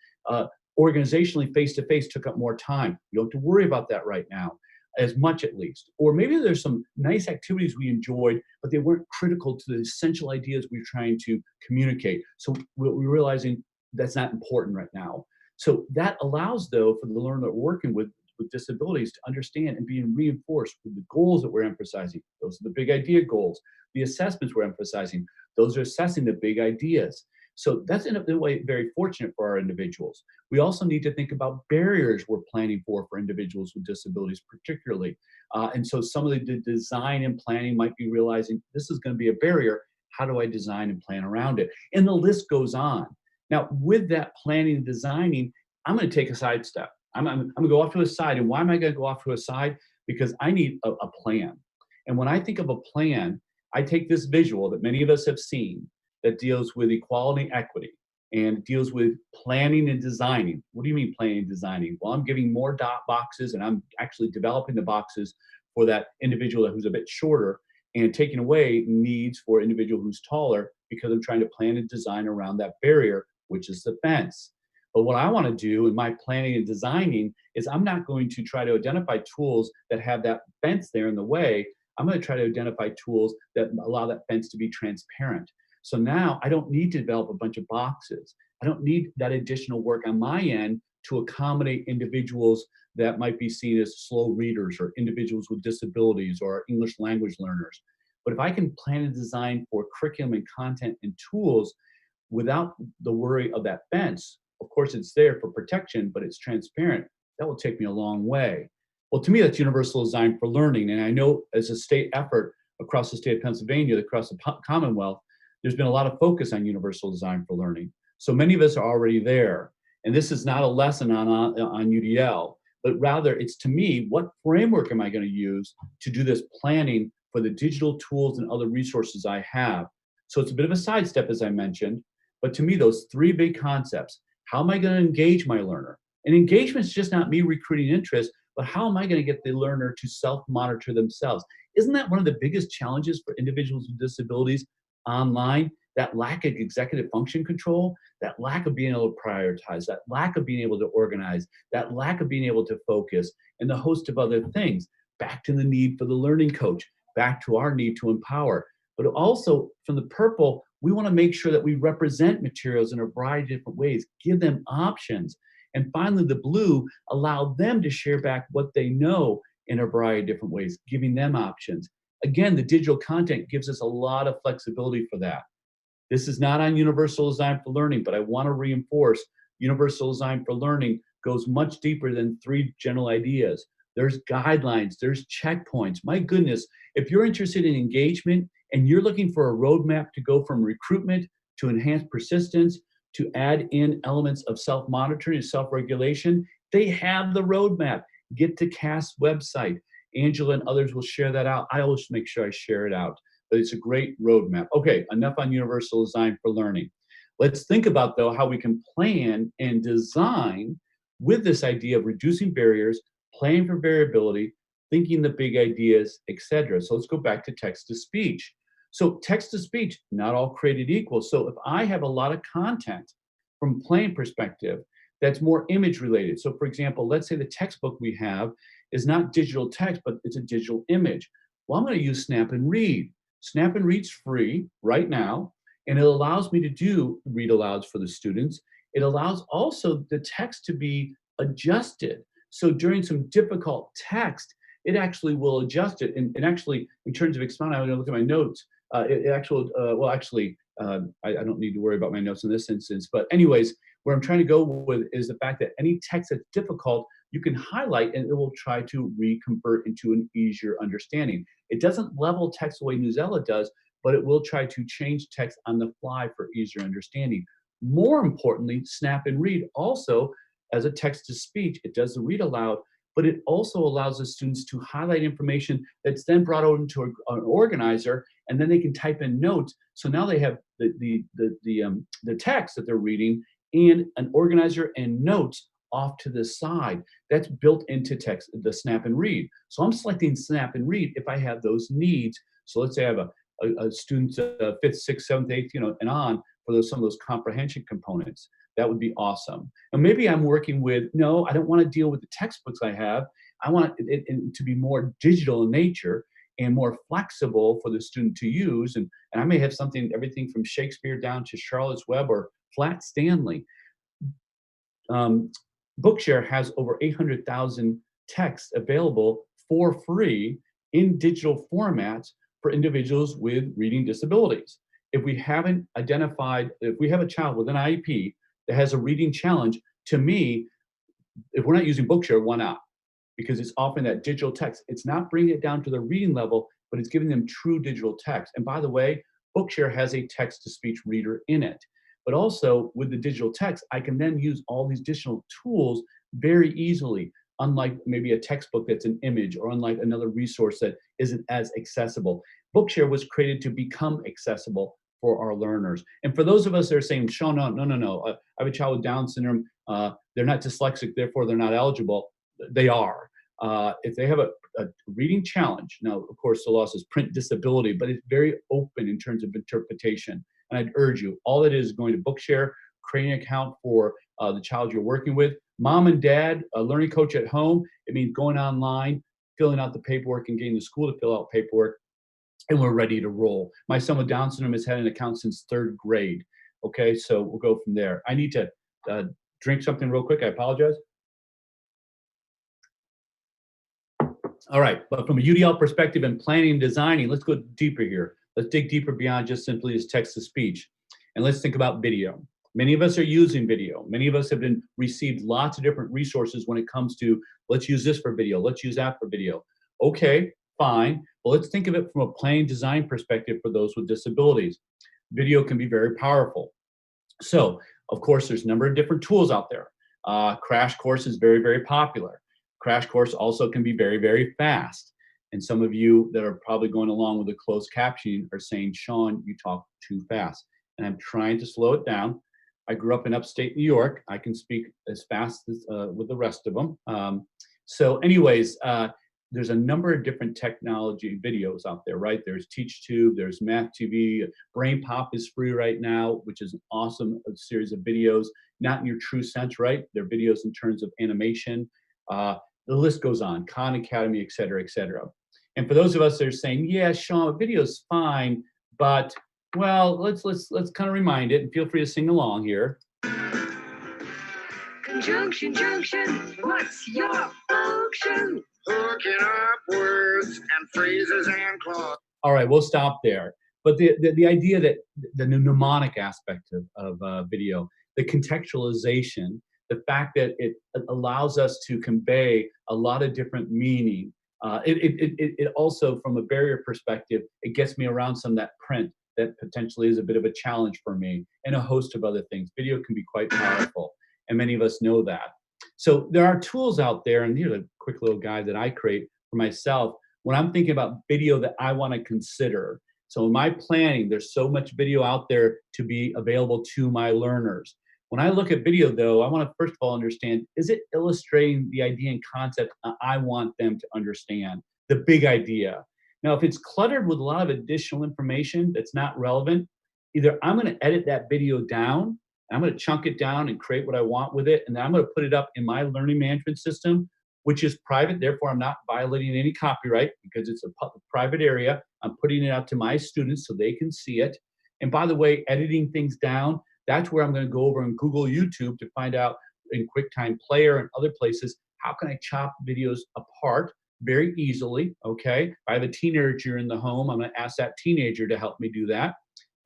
organizationally face-to-face took up more time. You don't have to worry about that right now, as much at least. Or maybe there's some nice activities we enjoyed, but they weren't critical to the essential ideas we're trying to communicate. So we're realizing that's not important right now. So that allows, though, for the learner that we're working with disabilities to understand and being reinforced with the goals that we're emphasizing. Those are the big idea goals. The assessments we're emphasizing, those are assessing the big ideas. So that's in a way very fortunate for our individuals. We also need to think about barriers we're planning for individuals with disabilities particularly. And so some of the design and planning might be realizing this is going to be a barrier. How do I design and plan around it? And the list goes on. Now, with that planning and designing, I'm going to take a side step. I'm going to go off to a side. And why am I going to go off to a side? Because I need a plan. And when I think of a plan, I take this visual that many of us have seen that deals with equality and equity and deals with planning and designing. What do you mean planning and designing? Well, I'm giving more dot boxes, and I'm actually developing the boxes for that individual who's a bit shorter, and taking away needs for an individual who's taller, because I'm trying to plan and design around that barrier, which is the fence. But what I want to do in my planning and designing is I'm not going to try to identify tools that have that fence there in the way. I'm going to try to identify tools that allow that fence to be transparent. So now I don't need to develop a bunch of boxes. I don't need that additional work on my end to accommodate individuals that might be seen as slow readers, or individuals with disabilities, or English language learners. But if I can plan and design for curriculum and content and tools without the worry of that fence, of course it's there for protection, but it's transparent, that will take me a long way. Well, to me, that's universal design for learning. And I know as a state effort across the state of Pennsylvania, across the Commonwealth, there's been a lot of focus on universal design for learning. So many of us are already there. And this is not a lesson on UDL, but rather it's, to me, what framework am I going to use to do this planning for the digital tools and other resources I have? So it's a bit of a sidestep, as I mentioned, but to me, those three big concepts: how am I going to engage my learner? And engagement is just not me recruiting interest, but how am I going to get the learner to self-monitor themselves? Isn't that one of the biggest challenges for individuals with disabilities online? That lack of executive function control, that lack of being able to prioritize, that lack of being able to organize, that lack of being able to focus, and the host of other things. back to the need for the learning coach, back to our need to empower. But also from the purple, we want to make sure that we represent materials in a variety of different ways, give them options. And finally, the blue, allow them to share back what they know in a variety of different ways, giving them options. Again, the digital content gives us a lot of flexibility for that. This is not on universal design for learning, but I want to reinforce universal design for learning goes much deeper than 3 general ideas. There's guidelines, there's checkpoints. My goodness, if you're interested in engagement and you're looking for a roadmap to go from recruitment to enhanced persistence, to add in elements of self-monitoring and self-regulation, they have the roadmap. Get to CAST's website. Angela and others will share that out. I always make sure I share it out, but it's a great roadmap. Okay, enough on universal design for learning. Let's think about, though, how we can plan and design with this idea of reducing barriers, planning for variability, thinking the big ideas, etc. So let's go back to text-to-speech. So text-to-speech, not all created equal. So if I have a lot of content from a planning perspective that's more image related. So for example, let's say the textbook we have is not digital text, but it's a digital image. Well, I'm going to use Snap and Read. Snap and Read's free right now, and it allows me to do read alouds for the students. It allows also the text to be adjusted. So during some difficult text, it actually will adjust it. And actually, in terms of expounding, I'm going to look at my notes. I don't need to worry about my notes in this instance. But anyways, where I'm trying to go with is the fact that any text that's difficult, you can highlight and it will try to reconvert into an easier understanding. It doesn't level text the way Newsela does, but it will try to change text on the fly for easier understanding. More importantly, Snap and Read also, as a text-to-speech, it does the read aloud, but it also allows the students to highlight information that's then brought over into an organizer, and then they can type in notes. So now they have the text that they're reading and an organizer and notes off to the side. That's built into text, the Snap and Read. So I'm selecting Snap and Read if I have those needs. So let's say I have a student 5th, 6th, 7th, 8th, and on for some of those comprehension components. That would be awesome. And maybe I'm working with, no, I don't want to deal with the textbooks I have. I want it to be more digital in nature and more flexible for the student to use. And I may have everything from Shakespeare down to Charlotte's Web or Flat Stanley. Bookshare has over 800,000 texts available for free in digital formats for individuals with reading disabilities. If we haven't identified, if we have a child with an IEP that has a reading challenge, to me, if we're not using Bookshare, why not? Because it's offering that digital text. It's not bringing it down to the reading level, but it's giving them true digital text. And by the way, Bookshare has a text-to-speech reader in it. But also with the digital text, I can then use all these additional tools very easily, unlike maybe a textbook that's an image or unlike another resource that isn't as accessible. Bookshare was created to become accessible for our learners. And for those of us that are saying, Sean, no, I have a child with Down syndrome, they're not dyslexic, therefore they're not eligible. They are. If they have a reading challenge, now, of course, the law says print disability, but it's very open in terms of interpretation. And I'd urge you, all it is going to Bookshare, creating an account for the child you're working with. Mom and dad, a learning coach at home, it means going online, filling out the paperwork and getting the school to fill out paperwork, and we're ready to roll. My son with Down syndrome has had an account since 3rd grade. Okay, so we'll go from there. I need to drink something real quick. I apologize. All right, but from a UDL perspective and planning and designing, let's go deeper here. Let's dig deeper beyond just simply as text-to-speech. And let's think about video. Many of us are using video. Many of us have received lots of different resources when it comes to, let's use this for video, let's use that for video. Okay, fine. Well, let's think of it from a planning design perspective for those with disabilities. Video can be very powerful. So, of course, there's a number of different tools out there. Crash Course is very, very popular. Crash Course also can be very, very fast. And some of you that are probably going along with the closed captioning are saying, Sean, you talk too fast. And I'm trying to slow it down. I grew up in upstate New York. I can speak as fast as with the rest of them. So anyways, there's a number of different technology videos out there, right? There's TeachTube, there's Math TV, BrainPop is free right now, which is an awesome series of videos, not in your true sense, right? They're videos in terms of animation. The list goes on, Khan Academy, et cetera, et cetera. And for those of us that are saying, yeah, Sean, video's fine, but well, let's kind of remind it, and feel free to sing along here. Conjunction, junction, what's your function? Hooking up words and phrases and clauses. All right, we'll stop there. But the idea that the mnemonic aspect of video, the contextualization, the fact that it allows us to convey a lot of different meaning. It also, from a barrier perspective, it gets me around some of that print that potentially is a bit of a challenge for me, and a host of other things. Video can be quite powerful, and many of us know that. So there are tools out there, and here's a quick little guide that I create for myself when I'm thinking about video that I want to consider. So in my planning, there's so much video out there to be available to my learners. When I look at video, though, I want to first of all understand, is it illustrating the idea and concept I want them to understand, the big idea? Now, if it's cluttered with a lot of additional information that's not relevant, either I'm going to edit that video down, and I'm going to chunk it down and create what I want with it, and then I'm going to put it up in my learning management system, which is private. Therefore, I'm not violating any copyright because it's a private area. I'm putting it out to my students so they can see it. And by the way, editing things down, that's where I'm going to go over and Google YouTube to find out in QuickTime Player and other places, how can I chop videos apart very easily, okay? If I have a teenager in the home, I'm going to ask that teenager to help me do that.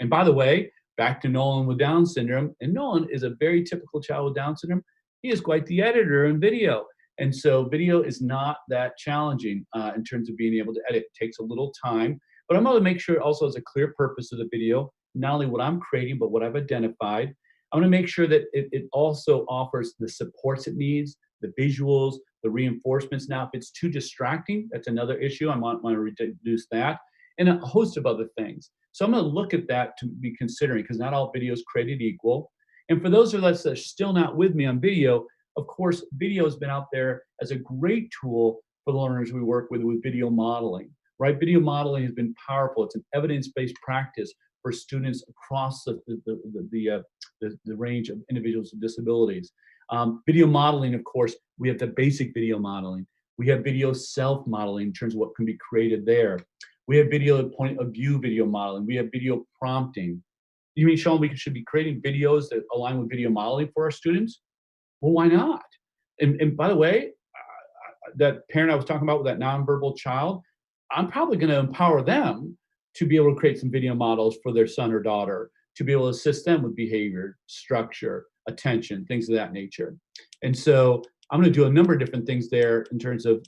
And by the way, back to Nolan with Down syndrome, and Nolan is a very typical child with Down syndrome. He is quite the editor in video. And so video is not that challenging in terms of being able to edit. It takes a little time, but I'm going to make sure it also has a clear purpose of the video, not only what I'm creating, but what I've identified. I'm going to make sure that it also offers the supports it needs, the visuals, the reinforcements. Now, if it's too distracting, that's another issue. I want to reduce that, and a host of other things. So I'm going to look at that to be considering, because not all videos created equal. And for those of us that are still not with me on video, of course, video has been out there as a great tool for the learners we work with video modeling, right? Video modeling has been powerful. It's an evidence-based practice for students across the range of individuals with disabilities. Video modeling, of course, we have the basic video modeling. We have video self-modeling in terms of what can be created there. We have video point of view video modeling. We have video prompting. You mean, Sean, we should be creating videos that align with video modeling for our students? Well, why not? And by the way, that parent I was talking about with that nonverbal child, I'm probably going to empower them to be able to create some video models for their son or daughter, to be able to assist them with behavior, structure, attention, things of that nature. And so I'm going to do a number of different things there in terms of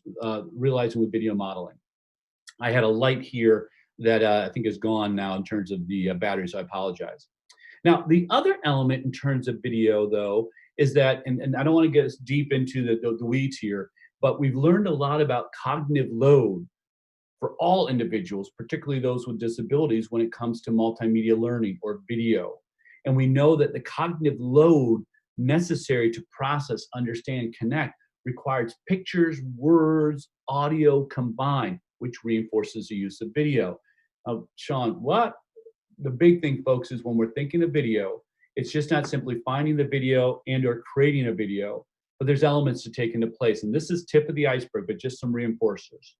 realizing with video modeling. I had a light here that I think is gone now in terms of the battery, so I apologize. Now, the other element in terms of video, though, is that, and I don't want to get us deep into the weeds here, but we've learned a lot about cognitive load for all individuals, particularly those with disabilities, when it comes to multimedia learning or video. And we know that the cognitive load necessary to process, understand, connect requires pictures, words, audio combined, which reinforces the use of video. Sean, what? The big thing, folks, is when we're thinking of video, it's just not simply finding the video and or creating a video, but there's elements to take into place. And this is tip of the iceberg, but just some reinforcers.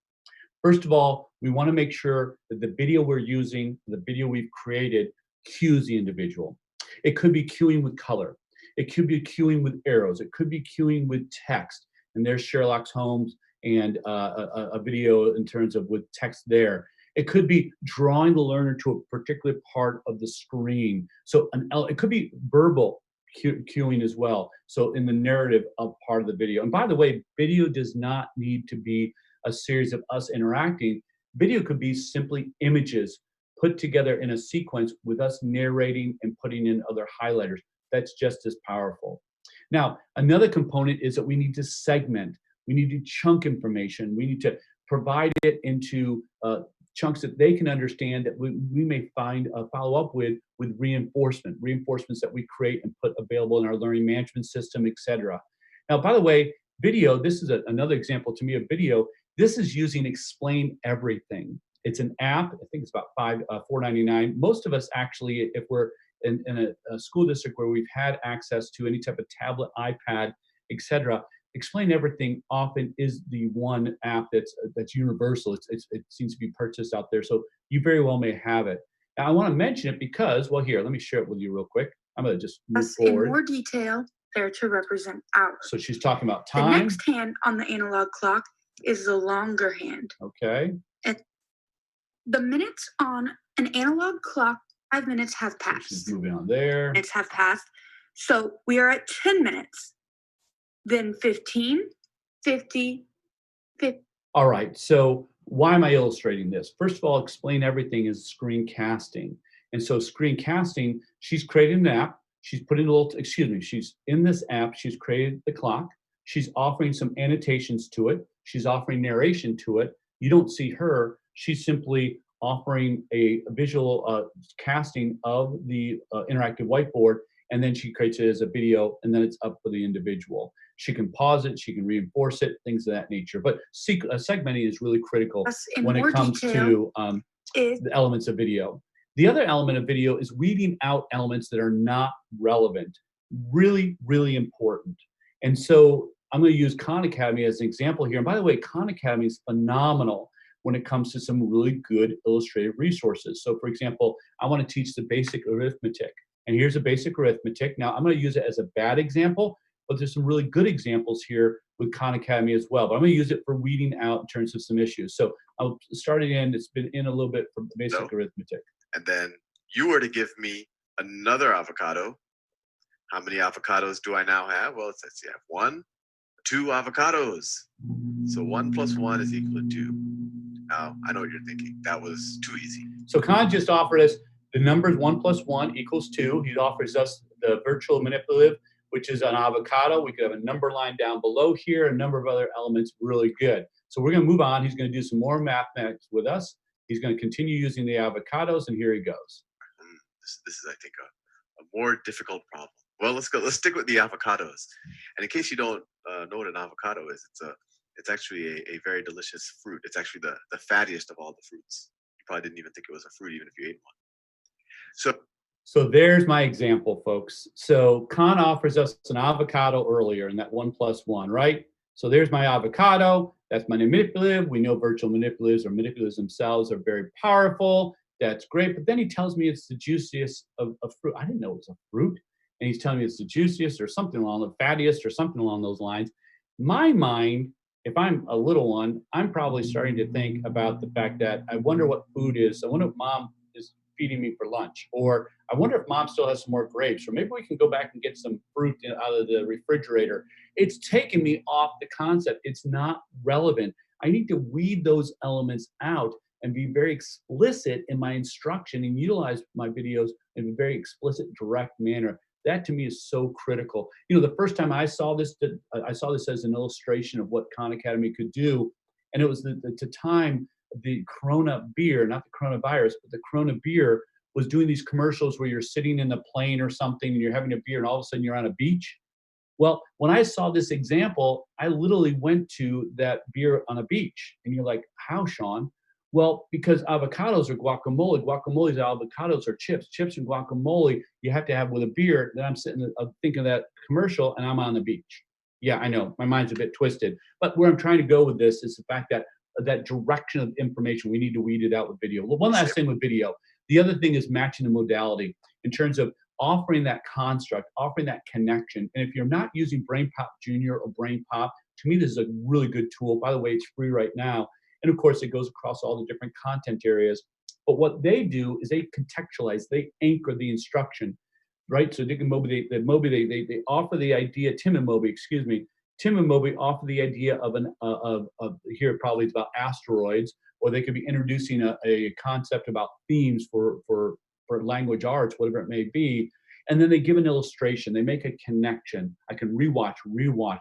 First of all, we want to make sure that the video we're using, the video we've created, cues the individual. It could be cueing with color. It could be cueing with arrows. It could be cueing with text. And there's Sherlock Holmes and a video in terms of with text there. It could be drawing the learner to a particular part of the screen. So it could be verbal cueing as well. So in the narrative of part of the video. And by the way, video does not need to be a series of us interacting. Video could be simply images put together in a sequence with us narrating and putting in other highlighters. That's just as powerful. Now, another component is that we need to segment. We need to chunk information. We need to provide it into chunks that they can understand, that we may find follow up with reinforcements that we create and put available in our learning management system, etc. Now, by the way, video, this is another example to me of video. This is using Explain Everything. It's an app. I think it's about $4.99. Most of us actually, if we're in a school district where we've had access to any type of tablet, iPad, etc., Explain Everything often is the one app that's universal. It seems to be purchased out there, so you very well may have it. Now, I want to mention it because, well, here, let me share it with you real quick. I'm going to just move forward. In more detail, there to represent hours. So she's talking about The time. next hand on the analog clock is the longer hand. Okay. And the minutes on an analog clock, 5 minutes have So passed. she's moving on there. Minutes have passed. So we are at 10 minutes. Then 15, 50, 50. All right, so why am I illustrating this? First of all, Explain Everything is screencasting. And so screencasting, she's created an app. She's put in a little, she's in this app, she's created the clock. She's offering some annotations to it. She's offering narration to it. You don't see her. She's simply offering a visual casting of the interactive whiteboard, and then she creates it as a video, and then it's up for the individual. She can pause it, she can reinforce it, things of that nature. But segmenting is really critical when it comes to the elements of video. The other element of video is weeding out elements that are not relevant. Really, really important. And so I'm going to use Khan Academy as an example here. And by the way, Khan Academy is phenomenal when it comes to some really good illustrative resources. So for example, I want to teach the basic arithmetic. And here's a basic arithmetic. Now I'm going to use it as a bad example, but there's some really good examples here with Khan Academy as well. But I'm going to use it for weeding out in terms of some issues. So I'll start it in. It's been in a little bit for basic arithmetic. And then you were to give me another avocado. How many avocados do I now have? Well, let's see, I have 2 avocados. So 1 + 1 is equal to 2. Now, I know what you're thinking. That was too easy. So Khan just offered us the numbers 1 + 1 = 2. He offers us the virtual manipulative, which is an avocado. We could have a number line down below here, a number of other elements, really good. So we're going to move on. He's going to do some more mathematics with us. He's going to continue using the avocados, and here he goes. This is, I think, a more difficult problem. Well, let's go. Let's stick with the avocados. And in case you don't know what an avocado is, it's actually a very delicious fruit. It's actually the fattiest of all the fruits. You probably didn't even think it was a fruit, even if you ate one. So there's my example, folks. So Khan offers us an avocado earlier in that 1 + 1, right? So there's my avocado. That's my manipulative. We know virtual manipulatives or manipulatives themselves are very powerful. That's great. But then he tells me it's the juiciest of fruit. I didn't know it was a fruit. And he's telling me it's the juiciest or something along the fattiest or something along those lines. My mind, if I'm a little one, I'm probably starting to think about the fact that I wonder what food is. I wonder if mom is feeding me for lunch, or I wonder if mom still has some more grapes, or maybe we can go back and get some fruit out of the refrigerator. It's taken me off the concept. It's not relevant. I need to weed those elements out and be very explicit in my instruction and utilize my videos in a very explicit, direct manner. That to me is so critical. You know, the first time I saw this as an illustration of what Khan Academy could do, and it was the time the Corona beer, not the coronavirus, but the Corona beer was doing these commercials where you're sitting in a plane or something and you're having a beer and all of a sudden you're on a beach. Well, when I saw this example, I literally went to that beer on a beach. And you're like, how, Sean? Well, because avocados are guacamole. Guacamole's avocados are chips. Chips and guacamole you have to have with a beer. Then I'm sitting thinking of that commercial and I'm on the beach. Yeah, I know. My mind's a bit twisted. But where I'm trying to go with this is the fact that that direction of information, we need to weed it out with video. Well, one last thing with video. The other thing is matching the modality in terms of offering that construct, offering that connection. And if you're not using BrainPop Junior or BrainPop, to me, this is a really good tool. By the way, it's free right now. And of course, it goes across all the different content areas. But what they do is they contextualize, they anchor the instruction, right? So Dick and Moby, they offer the idea, Tim and Moby offer the idea of here probably it's about asteroids, or they could be introducing a concept about themes for language arts, whatever it may be. And then they give an illustration, they make a connection. I can rewatch.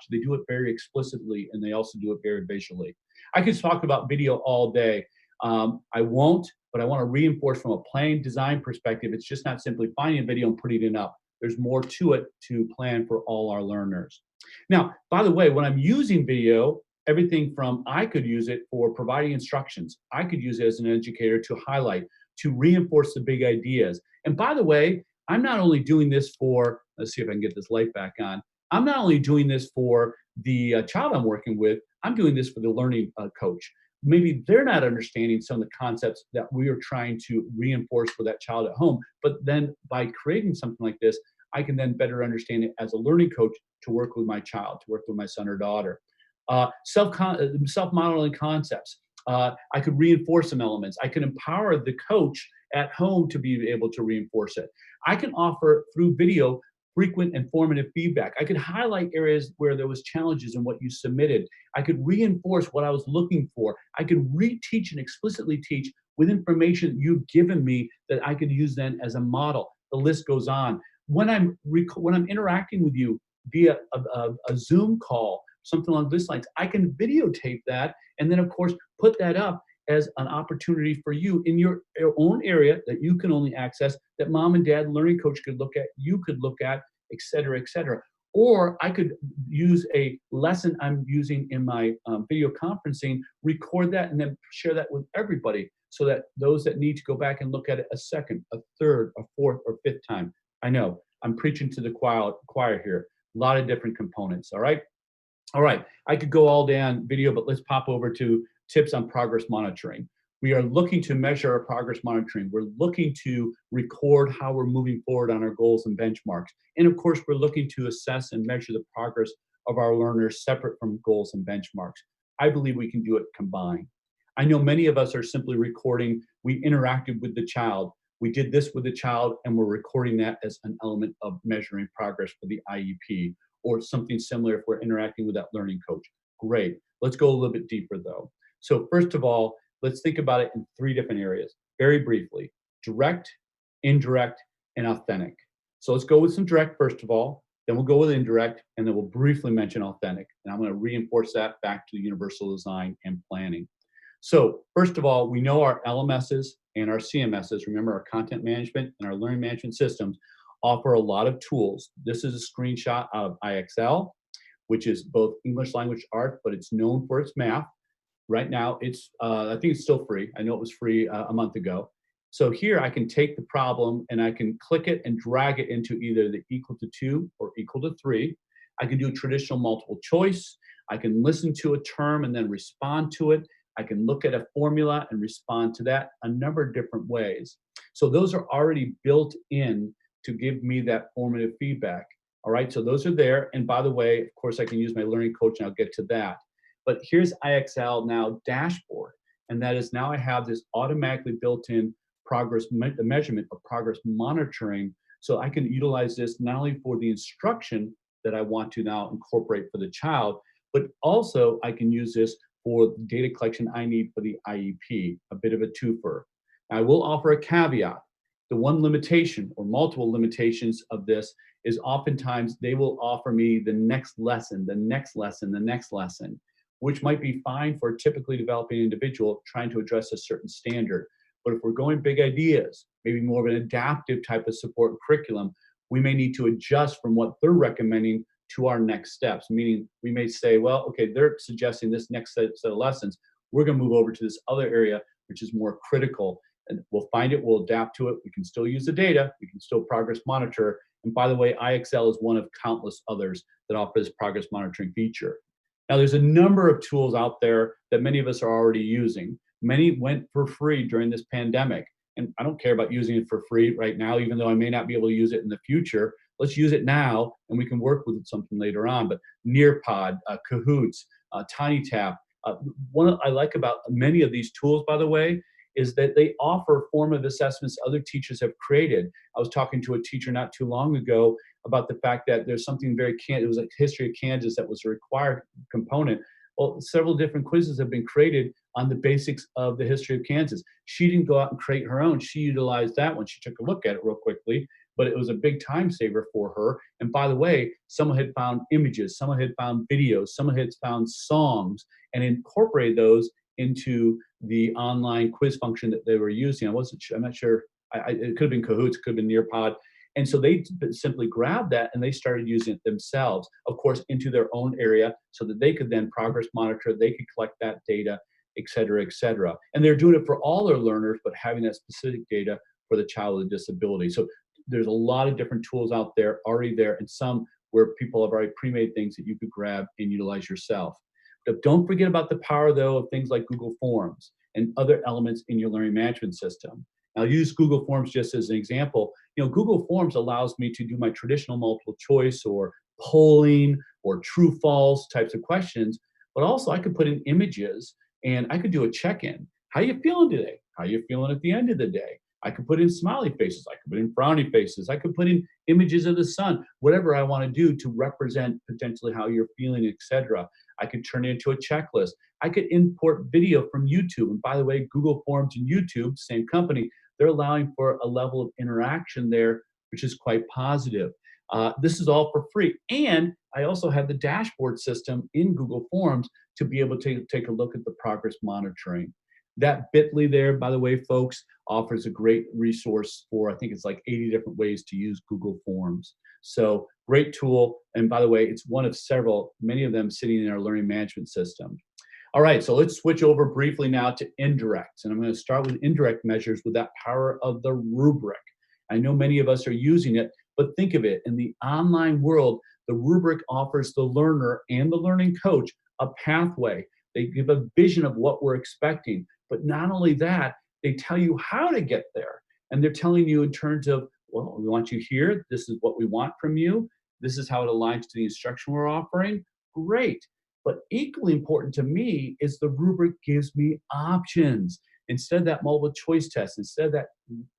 They do it very explicitly, and they also do it very visually. I could talk about video all day. I won't, but I want to reinforce from a planning design perspective, it's just not simply finding a video and putting it up. There's more to it to plan for all our learners. Now, by the way, when I'm using video, everything from I could use it for providing instructions. I could use it as an educator to highlight, to reinforce the big ideas. And by the way, I'm not only doing this for, let's see if I can get this light back on. I'm not only doing this for the child I'm working with, I'm doing this for the learning coach. Maybe they're not understanding some of the concepts that we are trying to reinforce for that child at home. But then by creating something like this, I can then better understand it as a learning coach to work with my child, to work with my son or daughter. Self-modeling concepts. I could reinforce some elements. I can empower the coach at home to be able to reinforce it. I can offer through video frequent and formative feedback. I could highlight areas where there was challenges in what you submitted. I could reinforce what I was looking for. I could reteach and explicitly teach with information you've given me that I could use then as a model. The list goes on. When I'm interacting with you via a Zoom call, something along these lines, I can videotape that and then of course put that up as an opportunity for you in your own area that you can only access, that mom and dad learning coach could look at, you could look at, et cetera, et cetera. Or I could use a lesson I'm using in my video conferencing, record that and then share that with everybody so that those that need to go back and look at it a second, a third, a fourth, or fifth time. I know I'm preaching to the choir here. A lot of different components, all right? All right, I could go all down video, but let's pop over to tips on progress monitoring. We are looking to measure our progress monitoring. We're looking to record how we're moving forward on our goals and benchmarks. And of course, we're looking to assess and measure the progress of our learners separate from goals and benchmarks. I believe we can do it combined. I know many of us are simply recording, we interacted with the child, we did this with the child, and we're recording that as an element of measuring progress for the IEP, or something similar if we're interacting with that learning coach. Great. Let's go a little bit deeper though. So first of all, let's think about it in 3 different areas, very briefly: direct, indirect, and authentic. So let's go with some direct first of all, then we'll go with indirect, and then we'll briefly mention authentic. And I'm going to reinforce that back to universal design and planning. So first of all, we know our LMSs and our CMSs, remember our content management and our learning management systems, offer a lot of tools. This is a screenshot of IXL, which is both English language art, but it's known for its math. Right now, it's I think it's still free. I know it was free a month ago. So here I can take the problem and I can click it and drag it into either the equal to 2 or equal to 3. I can do traditional multiple choice. I can listen to a term and then respond to it. I can look at a formula and respond to that a number of different ways. So those are already built in to give me that formative feedback. All right, so those are there. And by the way, of course, I can use my learning coach and I'll get to that. But here's IXL now dashboard. And that is now I have this automatically built-in progress, the measurement of progress monitoring. So I can utilize this not only for the instruction that I want to now incorporate for the child, but also I can use this for the data collection I need for the IEP, a bit of a twofer. I will offer a caveat. The one limitation or multiple limitations of this is oftentimes they will offer me the next lesson, the next lesson, the next lesson, which might be fine for a typically developing individual trying to address a certain standard. But if we're going big ideas, maybe more of an adaptive type of support curriculum, we may need to adjust from what they're recommending to our next steps, meaning we may say, well, okay, they're suggesting this next set of lessons. We're going to move over to this other area, which is more critical. And we'll find it, we'll adapt to it. We can still use the data, we can still progress monitor. And by the way, IXL is one of countless others that offer this progress monitoring feature. Now, there's a number of tools out there that many of us are already using. Many went for free during this pandemic. And I don't care about using it for free right now, even though I may not be able to use it in the future. Let's use it now, and we can work with something later on. But Nearpod, Kahoots, TinyTap. What I like about many of these tools, by the way, is that they offer formative assessments other teachers have created. I was talking to a teacher not too long ago about the fact that there's something very, it was like history of Kansas that was a required component. Well, several different quizzes have been created on the basics of the history of Kansas. She didn't go out and create her own. She utilized that when she took a look at it real quickly, but it was a big time saver for her. And by the way, someone had found images, someone had found videos, someone had found songs and incorporated those into the online quiz function that they were using. I'm not sure, it could have been Kahoots, it could have been Nearpod. And so they simply grabbed that and they started using it themselves, of course, into their own area so that they could then progress monitor, they could collect that data, et cetera, et cetera. And they're doing it for all their learners, but having that specific data for the child with a disability. So there's a lot of different tools out there already there, and some where people have already pre-made things that you could grab and utilize yourself. But don't forget about the power, though, of things like Google Forms and other elements in your learning management system. I'll use Google Forms just as an example. Google Forms allows me to do my traditional multiple choice or polling or true false types of questions, but also I could put in images and I could do a check-in. How you feeling today? How you feeling at the end of the day? I could put in smiley faces. I could put in frowny faces. I could put in images of the sun, whatever I want to do to represent potentially how you're feeling, etc. I could turn it into a checklist. I could import video from YouTube. And by the way, Google Forms and YouTube, same company, they're allowing for a level of interaction there, which is quite positive. This is all for free. And I also have the dashboard system in Google Forms to be able to take a look at the progress monitoring. That bit.ly there, by the way, folks, offers a great resource for, I think it's like 80 different ways to use Google Forms. So great tool. And by the way, it's one of several, many of them sitting in our learning management system. All right, so let's switch over briefly now to indirects. And I'm going to start with indirect measures with that power of the rubric. I know many of us are using it, but think of it, in the online world, the rubric offers the learner and the learning coach a pathway. They give a vision of what we're expecting. But not only that, they tell you how to get there. And they're telling you in terms of, well, we want you here. This is what we want from you. This is how it aligns to the instruction we're offering. Great. But equally important to me is the rubric gives me options. Instead of that multiple choice test, instead of that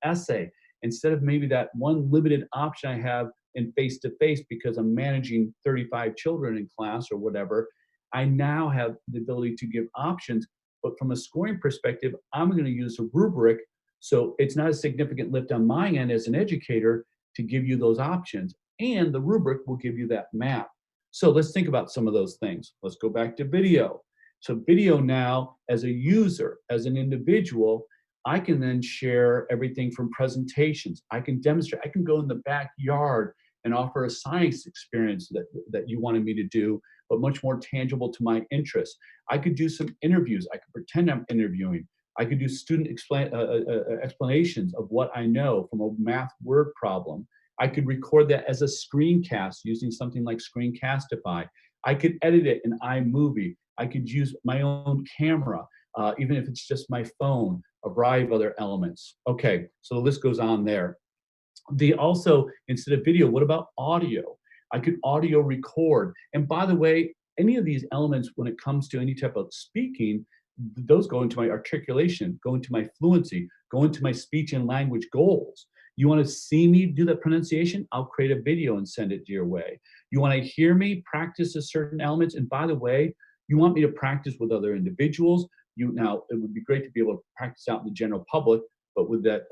essay, instead of maybe that one limited option I have in face-to-face because I'm managing 35 children in class or whatever, I now have the ability to give options. But from a scoring perspective, I'm going to use a rubric. So it's not a significant lift on my end as an educator to give you those options. And the rubric will give you that map. So let's think about some of those things. Let's go back to video. So video now, as a user, as an individual, I can then share everything from presentations. I can demonstrate. I can go in the backyard and offer a science experience that you wanted me to do, but much more tangible to my interests. I could do some interviews. I could pretend I'm interviewing. I could do student explanations of what I know from a math word problem. I could record that as a screencast using something like Screencastify. I could edit it in iMovie. I could use my own camera, even if it's just my phone, a variety of other elements. Okay, so the list goes on there. Also, instead of video, what about audio? I could audio record. And by the way, any of these elements, when it comes to any type of speaking, those go into my articulation, go into my fluency, go into my speech and language goals. You want to see me do that pronunciation? I'll create a video and send it your way. You want to hear me practice a certain elements? And by the way, you want me to practice with other individuals? Now, it would be great to be able to practice out in the general public, but with that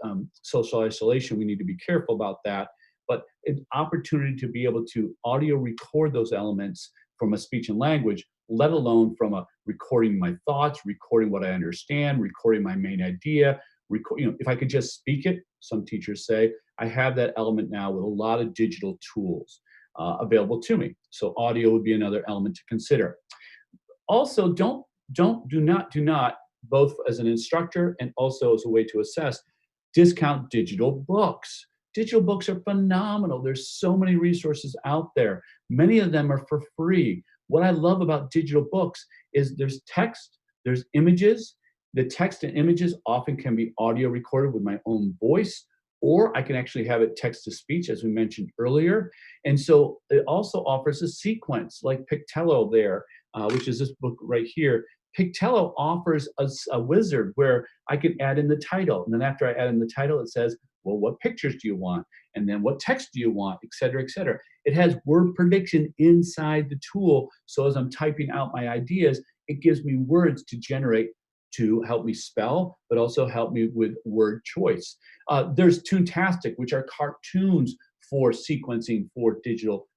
social isolation, we need to be careful about that. But an opportunity to be able to audio record those elements from a speech and language, let alone from a recording my thoughts, recording what I understand, recording my main idea. If I could just speak it, some teachers say, I have that element now with a lot of digital tools available to me. So audio would be another element to consider. Also, do not, both as an instructor and also as a way to assess, discount digital books. Digital books are phenomenal. There's so many resources out there. Many of them are for free. What I love about digital books is there's text, there's images. The text and images often can be audio recorded with my own voice, or I can actually have it text to speech, as we mentioned earlier. And so it also offers a sequence like Pictello there, which is this book right here. Pictello offers a wizard where I can add in the title. And then after I add in the title, it says, well, what pictures do you want? And then what text do you want, et cetera, et cetera. It has word prediction inside the tool. So as I'm typing out my ideas, it gives me words to generate to help me spell, but also help me with word choice. There's Toontastic, which are cartoons for sequencing for digital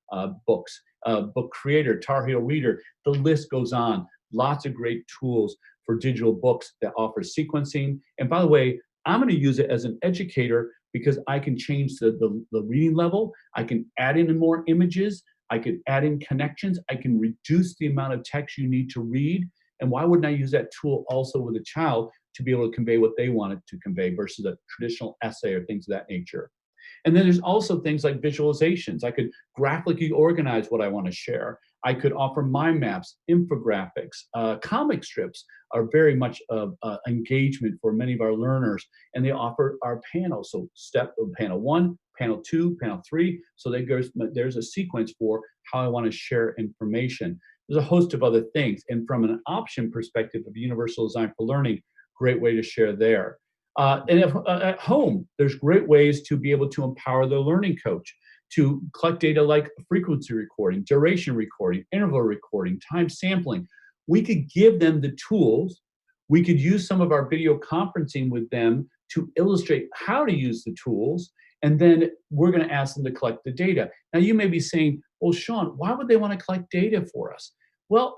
books. Book Creator, Tar Heel Reader, the list goes on. Lots of great tools for digital books that offer sequencing. And by the way, I'm going to use it as an educator because I can change the reading level. I can add in more images. I can add in connections. I can reduce the amount of text you need to read. And why wouldn't I use that tool also with a child to be able to convey what they wanted to convey versus a traditional essay or things of that nature? And then there's also things like visualizations. I could graphically organize what I want to share. I could offer mind maps, infographics, comic strips are very much of engagement for many of our learners, and they offer our panels. So panel 1, panel 2, panel 3. So there's a sequence for how I want to share information. There's a host of other things. And from an option perspective of Universal Design for Learning, great way to share there. And at home, there's great ways to be able to empower the learning coach to collect data like frequency recording, duration recording, interval recording, time sampling. We could give them the tools. We could use some of our video conferencing with them to illustrate how to use the tools. And then we're going to ask them to collect the data. Now, you may be saying, well, Sean, why would they want to collect data for us? Well,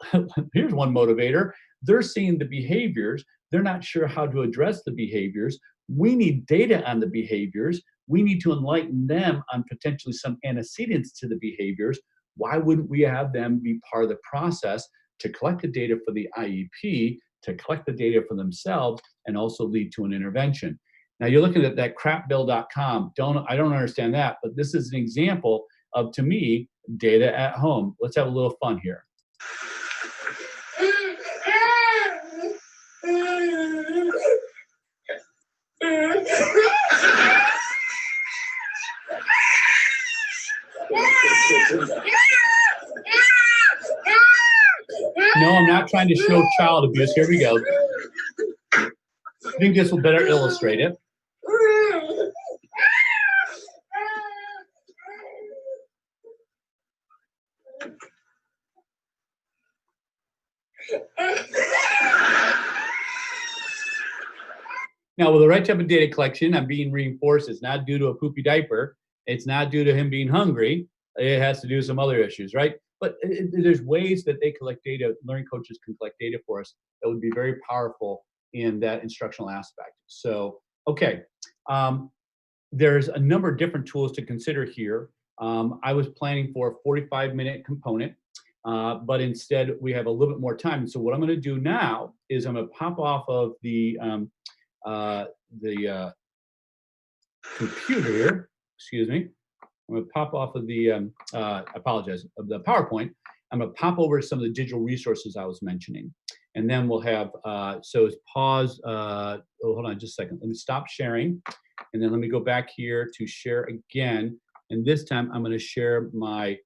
here's one motivator. They're seeing the behaviors. They're not sure how to address the behaviors. We need data on the behaviors. We need to enlighten them on potentially some antecedents to the behaviors. Why wouldn't we have them be part of the process to collect the data for the IEP, to collect the data for themselves, and also lead to an intervention? Now, you're looking at that crapbill.com. I don't understand that, but this is an example of, to me, data at home. Let's have a little fun here. No, I'm not trying to show child abuse. Here we go. I think this will better illustrate it. Now, with the right type of data collection, I'm being reinforced. It's not due to a poopy diaper. It's not due to him being hungry. It has to do with some other issues, right? But there's ways that they collect data, learning coaches can collect data for us that would be very powerful in that instructional aspect. So, okay, there's a number of different tools to consider here. I was planning for a 45-minute component, but instead we have a little bit more time. So what I'm going to do now is I'm going to pop off of the computer here. Excuse me. I'm going to pop off of the, I apologize, of the PowerPoint. I'm going to pop over to some of the digital resources I was mentioning. And then we'll have, so it's pause, hold on just a second. Let me stop sharing. And then let me go back here to share again. And this time I'm going to share my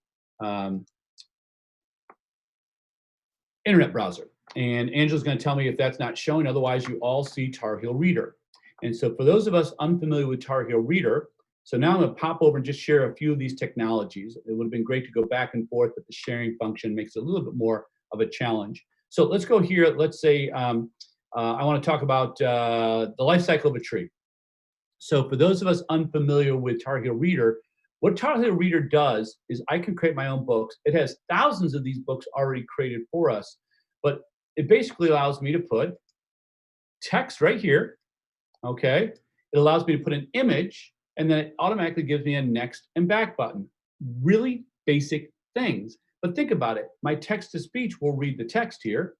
internet browser. And Angela's going to tell me if that's not showing. Otherwise, you all see Tar Heel Reader. And so for those of us unfamiliar with Tar Heel Reader, so now I'm going to pop over and just share a few of these technologies. It would have been great to go back and forth, but the sharing function makes it a little bit more of a challenge. So let's go here. Let's say I want to talk about the life cycle of a tree. So for those of us unfamiliar with Tar Heel Reader, what Tar Heel Reader does is I can create my own books. It has thousands of these books already created for us, but it basically allows me to put text right here, okay? It allows me to put an image, and then it automatically gives me a next and back button. Really basic things. But think about it. My text-to-speech will read the text here.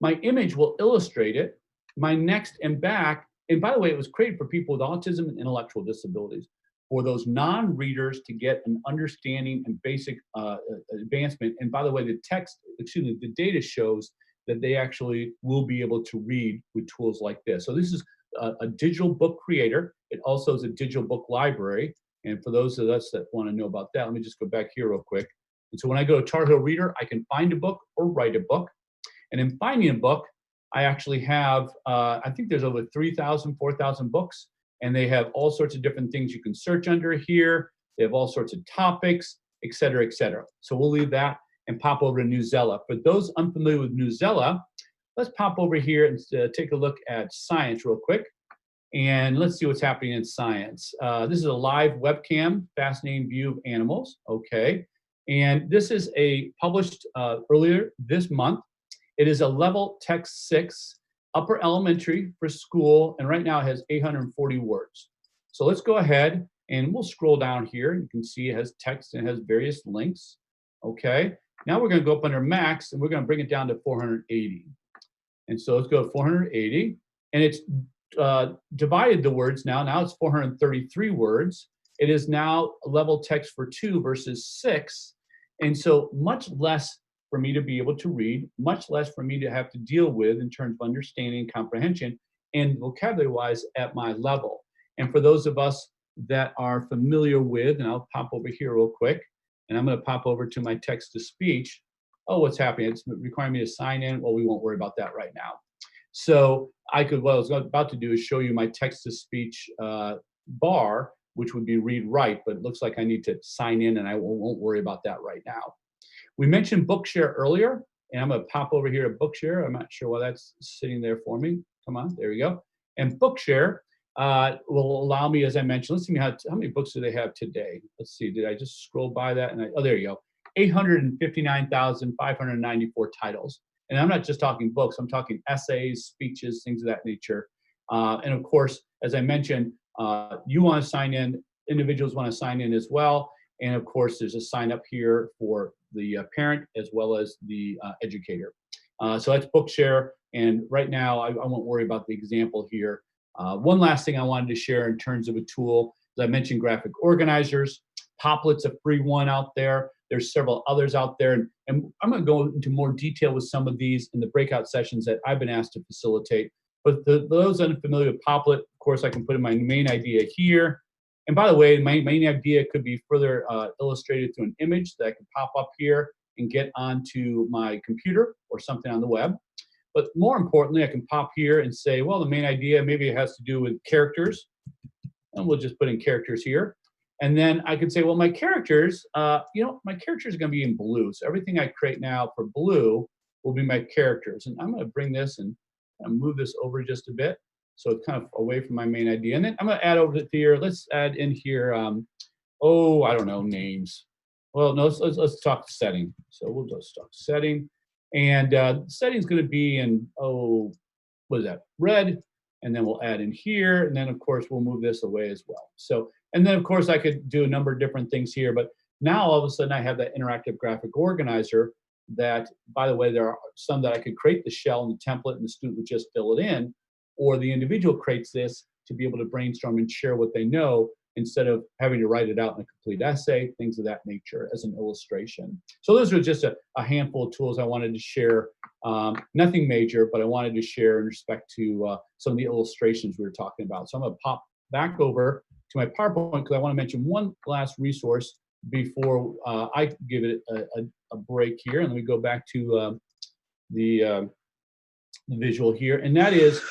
My image will illustrate it. My next and back, and by the way, it was created for people with autism and intellectual disabilities, for those non-readers to get an understanding and basic advancement. And by the way, the data shows that they actually will be able to read with tools like this. So this is a digital book creator. It also is a digital book library. And for those of us that want to know about that, let me just go back here real quick. And so when I go to Tar Heel Reader, I can find a book or write a book. And in finding a book, I actually have, I think there's over 3,000, 4,000 books. And they have all sorts of different things you can search under here. They have all sorts of topics, et cetera, et cetera. So we'll leave that and pop over to Newsela. For those unfamiliar with Newsela, let's pop over here and take a look at science real quick. And let's see what's happening in science. This is a live webcam, fascinating view of animals, okay. And this is published earlier this month. It is a level text 6, upper elementary for school, and right now it has 840 words. So let's go ahead and we'll scroll down here. You can see it has text and it has various links, okay. Now we're going to go up under max and we're going to bring it down to 480. And so let's go to 480, and it's divided the words now. Now it's 433 words. It is now level text for 2 versus 6. And so much less for me to be able to read, much less for me to have to deal with in terms of understanding and comprehension and vocabulary-wise at my level. And for those of us that are familiar with, and I'll pop over here real quick, and I'm going to pop over to my text-to-speech. Oh, what's happening? It's requiring me to sign in. Well, we won't worry about that right now. So what I was about to do is show you my text-to-speech bar, which would be read write, but it looks like I need to sign in, and I won't worry about that right now. We mentioned Bookshare earlier, and I'm going to pop over here to Bookshare. I'm not sure why that's sitting there for me. Come on, there we go. And Bookshare will allow me, as I mentioned, let's see how many books do they have today? Let's see, did I just scroll by that? And oh, there you go. 859,594 titles. And I'm not just talking books, I'm talking essays, speeches, things of that nature. And of course, as I mentioned, you want to sign in, individuals want to sign in as well. And of course, there's a sign up here for the parent as well as the educator. So that's Bookshare. And right now, I won't worry about the example here. One last thing I wanted to share in terms of a tool, as I mentioned, graphic organizers. Poplet's a free one out there. There's several others out there. And I'm going to go into more detail with some of these in the breakout sessions that I've been asked to facilitate. But those unfamiliar with Poplet, of course, I can put in my main idea here. And by the way, my main idea could be further illustrated through an image that I can pop up here and get onto my computer or something on the web. But more importantly, I can pop here and say, well, the main idea, maybe it has to do with characters. And we'll just put in characters here. And then I could say, well, my characters, my characters are going to be in blue. So everything I create now for blue will be my characters. And I'm going to bring this and move this over just a bit. So it's kind of away from my main idea. And then I'm going to add over to here. Let's add in here, I don't know, names. Well, no, let's talk setting. So we'll just talk setting. And setting is going to be in, what is that? Red. And then we'll add in here. And then, of course, we'll move this away as well. So, and then, of course, I could do a number of different things here. But now, all of a sudden, I have that interactive graphic organizer that, by the way, there are some that I could create the shell and the template, and the student would just fill it in. Or the individual creates this to be able to brainstorm and share what they know instead of having to write it out in a complete essay, things of that nature as an illustration. So those are just a handful of tools I wanted to share. Nothing major, but I wanted to share in respect to some of the illustrations we were talking about. So I'm going to pop back over to my PowerPoint because I want to mention one last resource before I give it a break here. And let me go back to the visual here. And that is,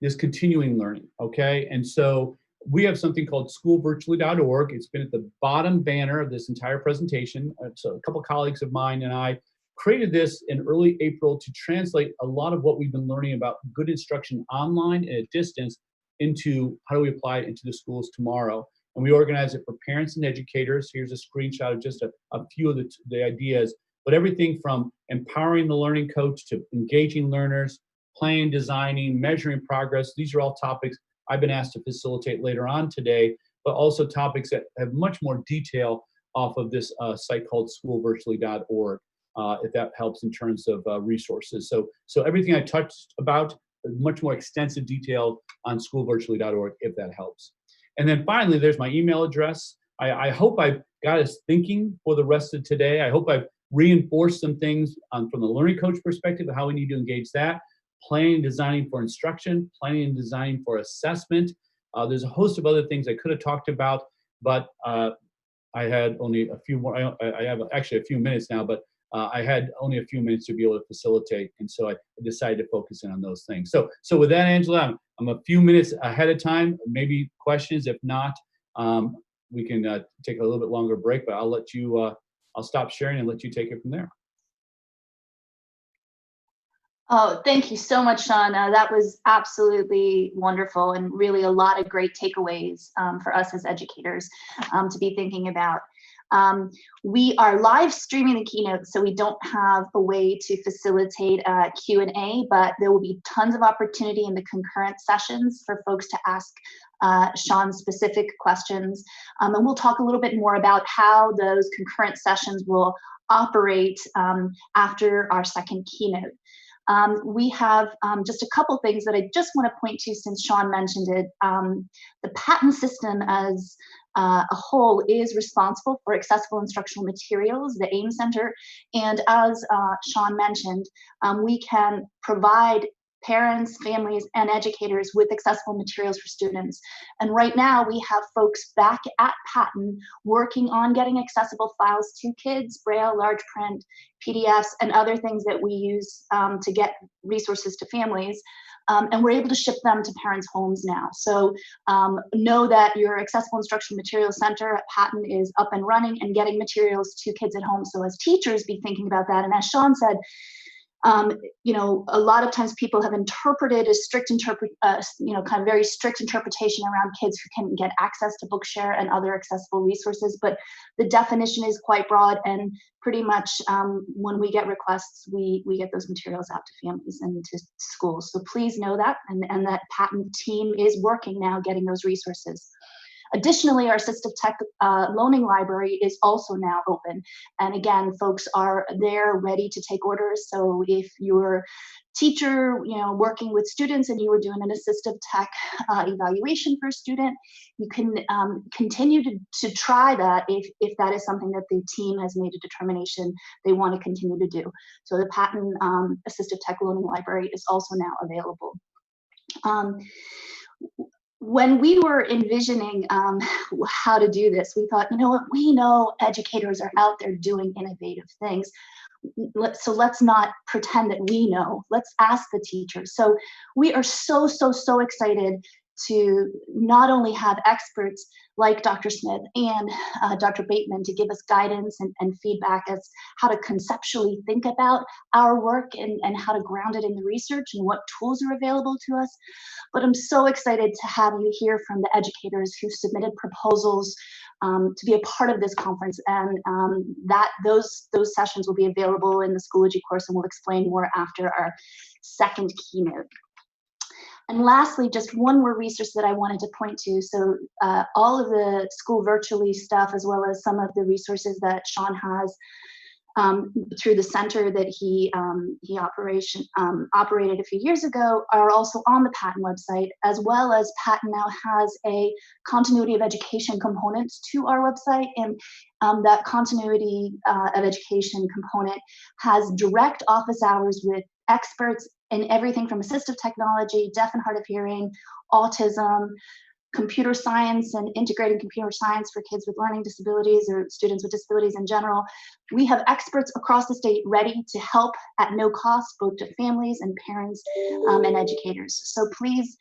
this continuing learning, okay? And so we have something called schoolvirtually.org. It's been at the bottom banner of this entire presentation. So a couple colleagues of mine and I created this in early April to translate a lot of what we've been learning about good instruction online and at distance into how do we apply it into the schools tomorrow. And we organize it for parents and educators. Here's a screenshot of just a few of the ideas, but everything from empowering the learning coach to engaging learners, planning, designing, measuring progress. These are all topics I've been asked to facilitate later on today, but also topics that have much more detail off of this site called schoolvirtually.org, if that helps in terms of resources. So everything I touched about, much more extensive detail on schoolvirtually.org, if that helps. And then finally, there's my email address. I hope I've got us thinking for the rest of today. I hope I've reinforced some things from the learning coach perspective of how we need to engage that. Planning and designing for instruction, planning and designing for assessment. There's a host of other things I could have talked about, but I had only a few more. I have actually a few minutes now, but I had only a few minutes to be able to facilitate, and so I decided to focus in on those things. So with that, Angela, I'm a few minutes ahead of time. Maybe questions. If not, we can take a little bit longer break, but I'll let you. I'll stop sharing and let you take it from there. Oh, thank you so much, Sean. That was absolutely wonderful and really a lot of great takeaways for us as educators to be thinking about. We are live streaming the keynote, so we don't have a way to facilitate Q&A, but there will be tons of opportunity in the concurrent sessions for folks to ask Sean specific questions. And we'll talk a little bit more about how those concurrent sessions will operate after our second keynote. We have just a couple things that I just want to point to since Sean mentioned it. The patent system as a whole is responsible for accessible instructional materials, the AIM Center, and as Sean mentioned, we can provide parents, families, and educators with accessible materials for students. And right now we have folks back at Patent working on getting accessible files to kids, Braille, large print, PDFs, and other things that we use to get resources to families. And we're able to ship them to parents' homes now. So know that your Accessible Instruction Materials Center at Patent is up and running and getting materials to kids at home. So as teachers, be thinking about that. And as Sean said, you know, a lot of times people have interpreted a strict you know, kind of very strict interpretation around kids who can get access to Bookshare and other accessible resources, but the definition is quite broad, and pretty much when we get requests, we get those materials out to families and to schools. So please know that, and that Patent team is working now getting those resources. Additionally, our assistive tech loaning library is also now open. And again, folks are there ready to take orders. So if you're teacher, you know, working with students and you were doing an assistive tech evaluation for a student, you can continue to try that if that is something that the team has made a determination they want to continue to do. So the Patent assistive tech loaning library is also now available. When we were envisioning how to do this, we thought, you know what, we know educators are out there doing innovative things. So let's not pretend that we know. Let's ask the teachers. So we are so excited to not only have experts like Dr. Smith and Dr. Bateman to give us guidance and feedback as how to conceptually think about our work and how to ground it in the research and what tools are available to us. But I'm so excited to have you hear from the educators who submitted proposals to be a part of this conference, and those sessions will be available in the Schoology course, and we'll explain more after our second keynote. And lastly, just one more resource that I wanted to point to. So all of the school virtually stuff, as well as some of the resources that Sean has through the center that he operated a few years ago, are also on the Patent website, as well as Patent now has a continuity of education component to our website, and that continuity of education component has direct office hours with experts in everything from assistive technology, deaf and hard of hearing, autism, computer science, and integrating computer science for kids with learning disabilities or students with disabilities in general. We have experts across the state ready to help at no cost, both to families and parents and educators. So please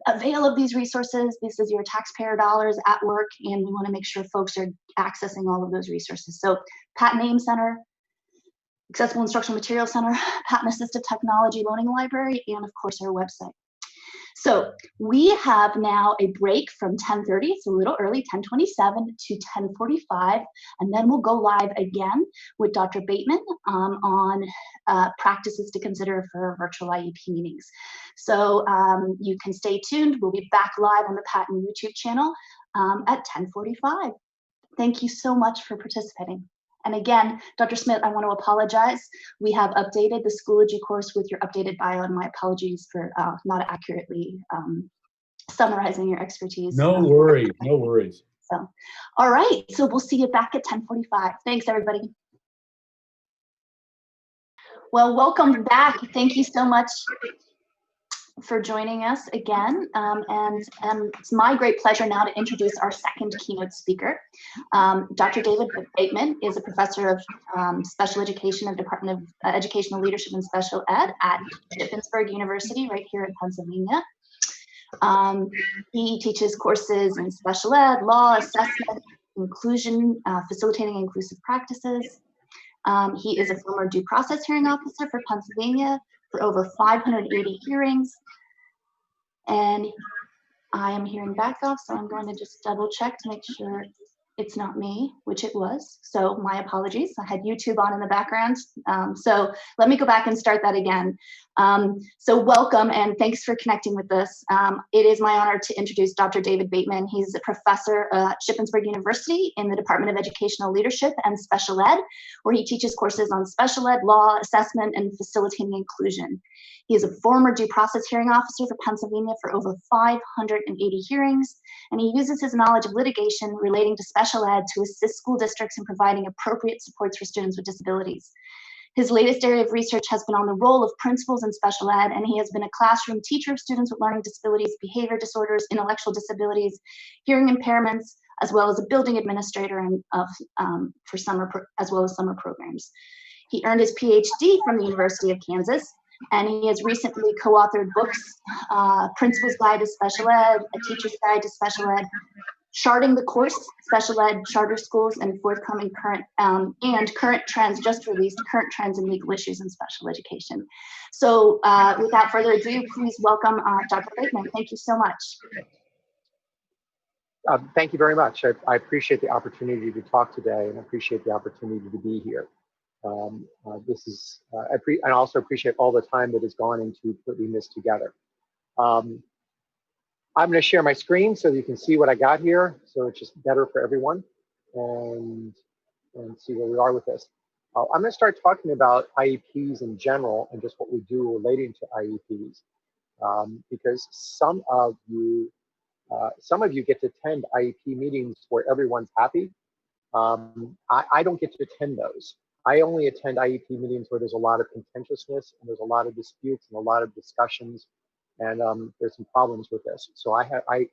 avail of these resources. This is your taxpayer dollars at work, and we want to make sure folks are accessing all of those resources. So Patent AIM Center, Accessible Instructional Materials Center, Patent Assistive Technology Loaning Library, and of course our website. So we have now a break from 10:30, it's a little early, 10:27 to 10:45, and then we'll go live again with Dr. Bateman on practices to consider for virtual IEP meetings. So you can stay tuned. We'll be back live on the Patent YouTube channel at 10:45. Thank you so much for participating. And again, Dr. Smith, I want to apologize. We have updated the Schoology course with your updated bio, and my apologies for not accurately summarizing your expertise. No worries, no worries. So, all right, so we'll see you back at 10:45. Thanks, everybody. Well, welcome back. Thank you so much for joining us again. And it's my great pleasure now to introduce our second keynote speaker. Dr. David Bateman is a professor of special education of Department of Educational Leadership and Special Ed at Shippensburg University right here in Pennsylvania. He teaches courses in special ed, law, assessment, inclusion, facilitating inclusive practices. He is a former due process hearing officer for Pennsylvania for over 580 hearings. And I am hearing back off, so I'm going to just double check to make sure it's not me, which it was. So my apologies. I had YouTube on in the background. So let me go back and start that again. So welcome and thanks for connecting with us. It is my honor to introduce Dr. David Bateman. He's a professor at Shippensburg University in the Department of Educational Leadership and Special Ed, where he teaches courses on special ed, law, assessment, and facilitating inclusion. He is a former due process hearing officer for Pennsylvania for over 580 hearings, and he uses his knowledge of litigation relating to special ed to assist school districts in providing appropriate supports for students with disabilities. His latest area of research has been on the role of principals in special ed, and he has been a classroom teacher of students with learning disabilities, behavior disorders, intellectual disabilities, hearing impairments, as well as a building administrator for summer as well as summer programs. He earned his PhD from the University of Kansas, and he has recently co-authored books, Principal's Guide to Special Ed, A Teacher's Guide to Special Ed, Charting the Course, Special Ed, Charter Schools, and forthcoming current trends, just released Current Trends and Legal Issues in Special Education. So without further ado, please welcome Dr. Bateman. Thank you so much. Thank you very much. I appreciate the opportunity to talk today and appreciate the opportunity to be here. I also appreciate all the time that has gone into putting this together. I'm going to share my screen so that you can see what I got here, so it's just better for everyone, and see where we are with this. I'm going to start talking about IEPs in general and just what we do relating to IEPs, because some of you get to attend IEP meetings where everyone's happy. I don't get to attend those. I only attend IEP meetings where there's a lot of contentiousness and there's a lot of disputes and a lot of discussions, and there's some problems with this. So I'm going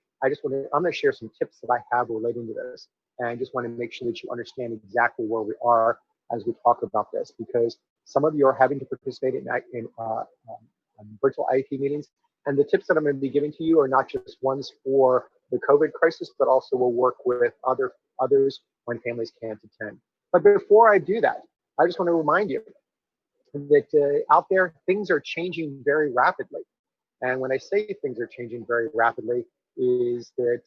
to share some tips that I have relating to this, and I just want to make sure that you understand exactly where we are as we talk about this, because some of you are having to participate in virtual IEP meetings, and the tips that I'm going to be giving to you are not just ones for the COVID crisis, but also will work with others when families can't attend. But before I do that, I just want to remind you that out there, things are changing very rapidly. And when I say things are changing very rapidly, is that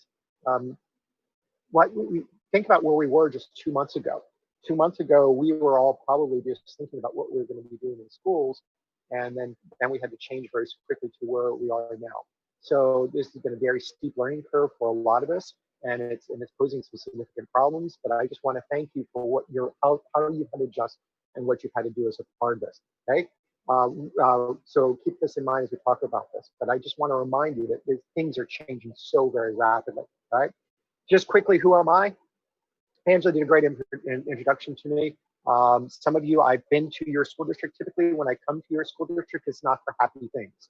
what we think about where we were just 2 months ago. 2 months ago, we were all probably just thinking about what we were going to be doing in schools, and then we had to change very quickly to where we are now. So this has been a very steep learning curve for a lot of us, and it's posing some significant problems. But I just want to thank you for how you've had to adjust and what you've had to do as a part of this. Okay. So keep this in mind as we talk about this. But I just want to remind you that things are changing so very rapidly. Right. Just quickly, who am I? Angela did a great introduction to me. Some of you, I've been to your school district. Typically, when I come to your school district, it's not for happy things.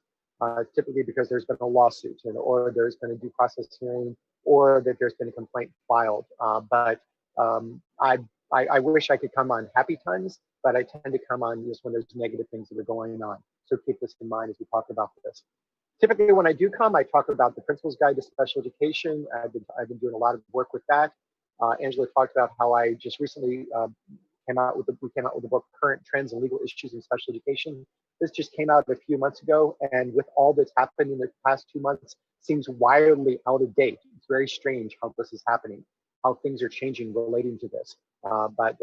Typically because there's been a lawsuit, or there's been a due process hearing, or that there's been a complaint filed. But I wish I could come on happy times, but I tend to come on just when there's negative things that are going on. So keep this in mind as we talk about this. Typically, when I do come, I talk about the Principal's Guide to Special Education. I've been doing a lot of work with that. Angela talked about how I just recently came out with the book Current Trends and Legal Issues in Special Education. This just came out a few months ago, and with all that's happened in the past 2 months, seems wildly out of date. It's very strange how this is happening, how things are changing relating to this. But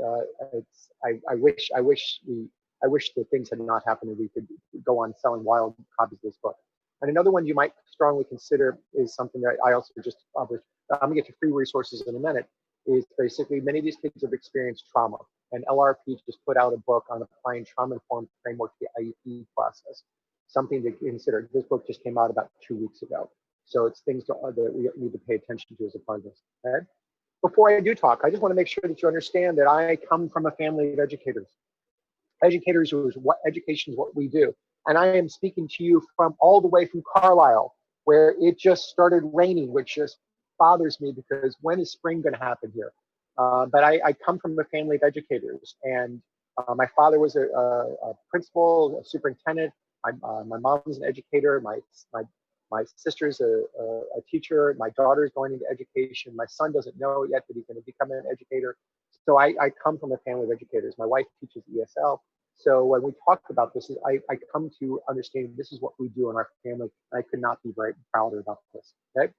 I wish that things had not happened and we could go on selling wild copies of this book. And another one you might strongly consider is something that I also just published. I'm gonna get to free resources in a minute. Is basically many of these kids have experienced trauma, and LRP just put out a book on applying trauma-informed framework to the IEP process. Something to consider. This book just came out about 2 weeks ago, so it's things that we need to pay attention to as a part of this. Okay? Before I do talk, I just want to make sure that you understand that I come from a family of educators. Educators, education is what we do, and I am speaking to you from all the way from Carlisle, where it just started raining, which just bothers me because when is spring going to happen here? But I come from a family of educators, and my father was a principal, a superintendent. My mom's an educator. My sister's a teacher. My daughter's going into education. My son doesn't know yet that he's going to become an educator. So I come from a family of educators. My wife teaches ESL. So when we talk about this, I come to understand this is what we do in our family. And I could not be very prouder about this. Okay.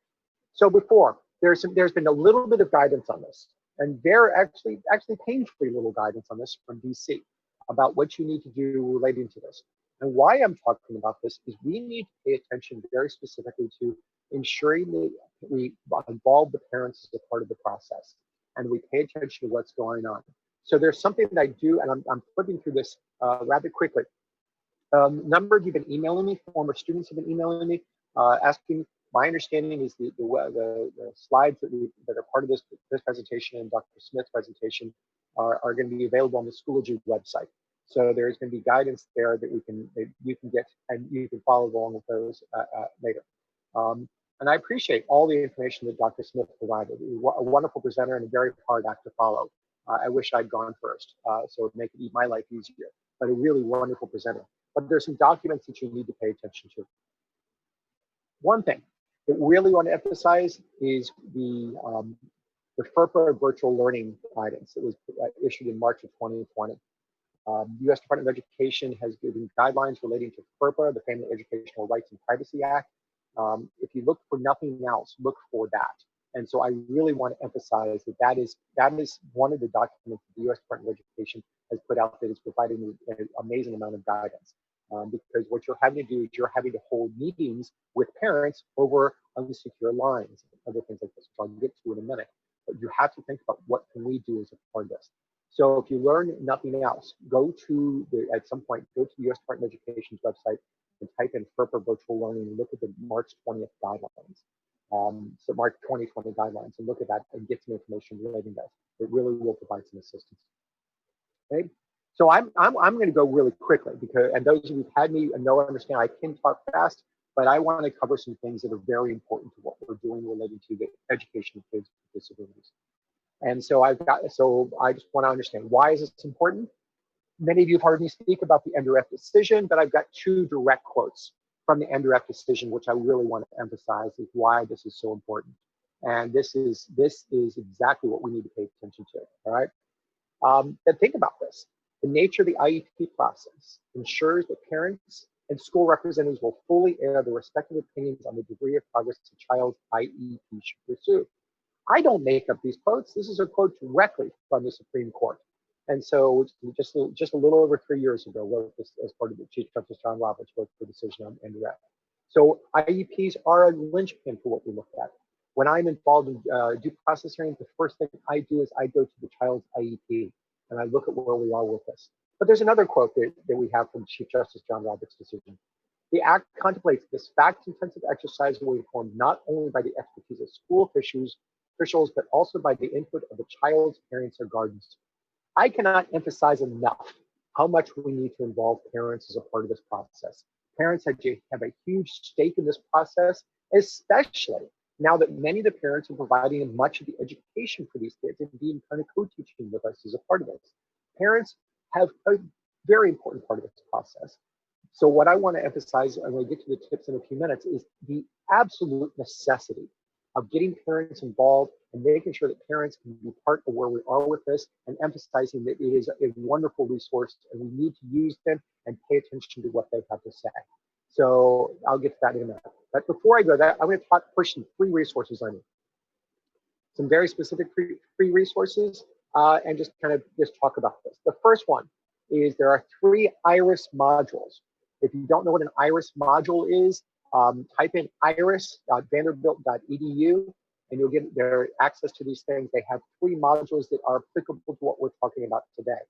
So before, there's been a little bit of guidance on this. And they're actually painfully little guidance on this from DC about what you need to do relating to this. And why I'm talking about this is we need to pay attention very specifically to ensuring that we involve the parents as a part of the process and we pay attention to what's going on. So there's something that I do, and I'm flipping through this rather quickly. A number of you have been emailing me, former students have been emailing me, asking. My understanding is the slides that are part of this presentation and Dr. Smith's presentation are going to be available on the Schoology website. So there's going to be guidance there that you can get, and you can follow along with those later. And I appreciate all the information that Dr. Smith provided. A wonderful presenter and a very hard act to follow. I wish I'd gone first, so it would make my life easier. But a really wonderful presenter. But there's some documents that you need to pay attention to. One thing that we really want to emphasize is the FERPA virtual learning guidance that was issued in March of 2020. The U.S. Department of Education has given guidelines relating to FERPA, the Family Educational Rights and Privacy Act. If you look for nothing else, look for that. And so I really want to emphasize that is one of the documents that the U.S. Department of Education has put out that is providing an amazing amount of guidance. Because what you're having to do is you're having to hold meetings with parents over unsecure lines and other things like this, which I'll get to in a minute. But you have to think about what can we do as a part of this. So if you learn nothing else, at some point, go to the U.S. Department of Education's website and type in FERPA virtual learning and look at the March 20th guidelines. So March 2020 guidelines, and look at that and get some information relating to that. It really will provide some assistance. Okay. So I'm going to go really quickly and those of you who've had me know understand I can talk fast, but I want to cover some things that are very important to what we're doing related to the education of kids with disabilities. And so I just want to understand, why is this important? Many of you have heard me speak about the NDRF decision, but I've got two direct quotes from the NDRF decision, which I really want to emphasize is why this is so important. And this is exactly what we need to pay attention to. All right. Then think about this. The nature of the IEP process ensures that parents and school representatives will fully air their respective opinions on the degree of progress the child's IEP should pursue. I don't make up these quotes. This is a quote directly from the Supreme Court. And so just a little over 3 years ago, wrote this as part of the Chief Justice John Roberts wrote the decision on NDRF. So IEPs are a linchpin for what we look at. When I'm involved in due process hearings, the first thing I do is I go to the child's IEP and I look at where we are with this. But there's another quote that we have from Chief Justice John Roberts' decision. The act contemplates this fact-intensive exercise will be informed not only by the expertise of school officials, but also by the input of the child's parents or guardians. I cannot emphasize enough how much we need to involve parents as a part of this process. Parents have a huge stake in this process, especially now that many of the parents are providing much of the education for these kids and being kind of co-teaching with us as a part of this. Parents have a very important part of this process. So what I want to emphasize, and we'll get to the tips in a few minutes, is the absolute necessity of getting parents involved and making sure that parents can be part of where we are with this, and emphasizing that it is a wonderful resource and we need to use them and pay attention to what they have to say. So I'll get to that in a minute. But before I go there, I'm going to push some free resources on you. Some very specific free resources, and just talk about this. The first one is there are 3 IRIS modules. If you don't know what an IRIS module is, type in iris.vanderbilt.edu and you'll get their access to these things. They have 3 modules that are applicable to what we're talking about today.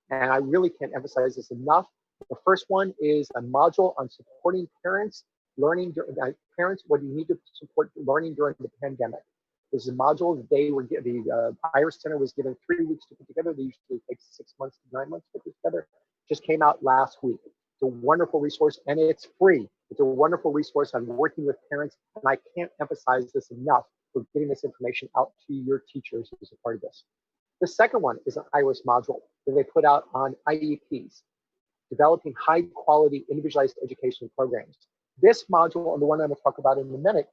And I really can't emphasize this enough. The first one is a module on supporting parents learning parents what you need to support learning during the pandemic. This is a module that the IRIS Center was given 3 weeks to put together. They usually take 6 months to 9 months to put together. Just came out last week. It's a wonderful resource and it's free. It's a wonderful resource on working with parents, and I can't emphasize this enough for getting this information out to your teachers as a part of this. The second one is an IRIS module that they put out on IEPs, developing high quality individualized education programs. This module, and the one I'm going to talk about in a minute,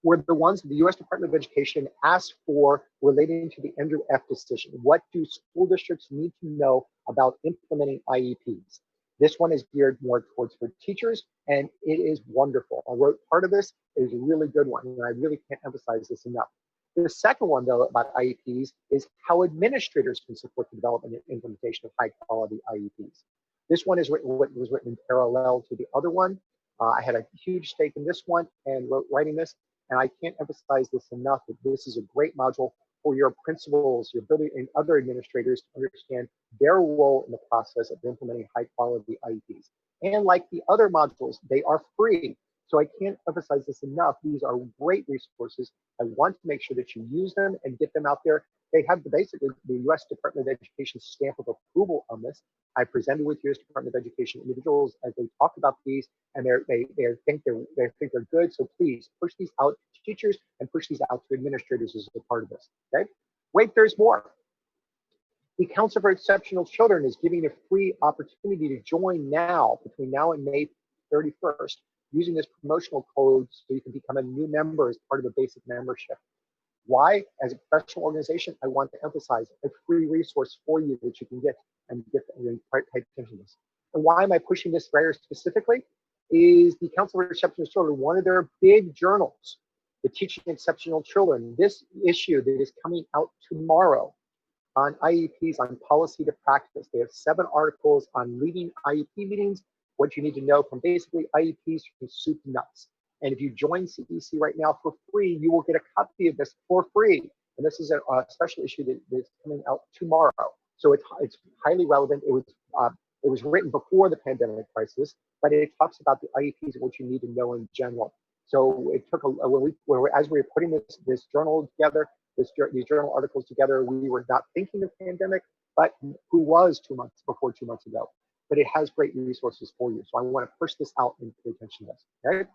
were the ones the U.S. Department of Education asked for relating to the NDRF decision. What do school districts need to know about implementing IEPs? This one is geared more towards for teachers, and it is wonderful. I wrote part of this. It is a really good one, and I really can't emphasize this enough. The second one, though, about IEPs is how administrators can support the development and implementation of high-quality IEPs. This one is was written in parallel to the other one. I had a huge stake in this one and writing this, and I can't emphasize this enough, that this is a great module for your principals, your ability, and other administrators to understand their role in the process of implementing high-quality IEPs. And like the other modules, they are free. So I can't emphasize this enough. These are great resources. I want to make sure that you use them and get them out there. They have basically the U.S. Department of Education stamp of approval on this. I presented with U.S. Department of Education individuals as they talk about these, and they think they're good. So please push these out to teachers and push these out to administrators as a part of this. Okay. Wait, there's more. The Council for Exceptional Children is giving a free opportunity to join now, between now and May 31st, using this promotional code so you can become a new member as part of a basic membership. Why? As a professional organization, I want to emphasize a free resource for you that you can get and pay attention to this. And why am I pushing this very specifically? Is the Council for Exceptional Children, one of their big journals, the Teaching Exceptional Children, this issue that is coming out tomorrow on IEPs, on policy to practice. They have 7 articles on leading IEP meetings, what you need to know from basically IEPs from soup to nuts. And if you join CEC right now for free, you will get a copy of this for free. And this is a special issue that's coming out tomorrow. So it's highly relevant. It was written before the pandemic crisis, but it talks about the IEPs and what you need to know in general. So it took as we were putting this journal together, these journal articles together, we were not thinking of pandemic, but who was 2 months ago? But it has great resources for you. So I want to push this out and pay attention to this. Okay?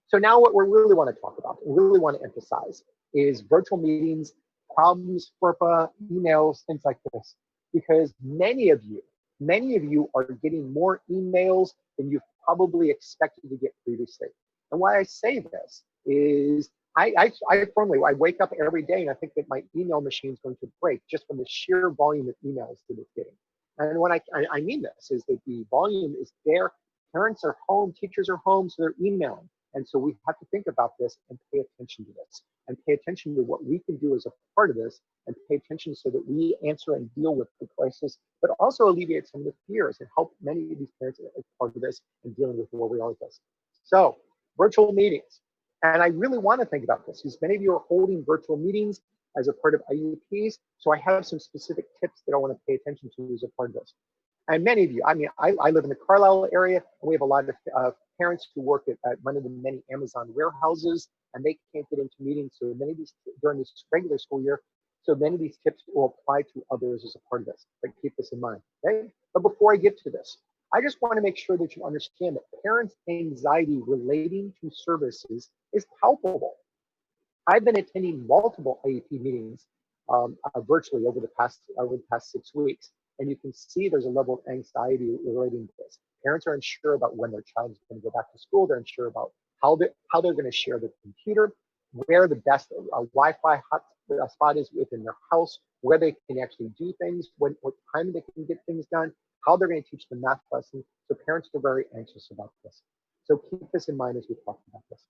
So now what we really want to talk about, we really want to emphasize is virtual meetings, problems, FERPA, emails, things like this. Because many of you are getting more emails than you've probably expected to get previously. And why I say this is I wake up every day and I think that my email machine is going to break just from the sheer volume of emails that it's getting. And when I mean this is that the volume is there. Parents are home, teachers are home, so they're emailing. And so we have to think about this and pay attention to this and pay attention to what we can do as a part of this and pay attention so that we answer and deal with the crisis, but also alleviate some of the fears and help many of these parents as part of this and dealing with where we are with this. So virtual meetings. And I really want to think about this because many of you are holding virtual meetings as a part of IEPs. So I have some specific tips that I want to pay attention to as a part of this. And many of you, I live in the Carlisle area, and we have a lot of parents who work at one of the many Amazon warehouses, and they can't get into meetings. So many of these during this regular school year, so many of these tips will apply to others as a part of this. But keep this in mind, okay? But before I get to this, I just want to make sure that you understand that parents' anxiety relating to services is palpable. I've been attending multiple IEP meetings virtually over the past 6 weeks. And you can see there's a level of anxiety relating to this. Parents are unsure about when their child is going to go back to school. They're unsure about how they're going to share the computer, where the best Wi-Fi spot is within their house, where they can actually do things, what time they can get things done, how they're going to teach the math lesson. So parents are very anxious about this. So keep this in mind as we talk about this.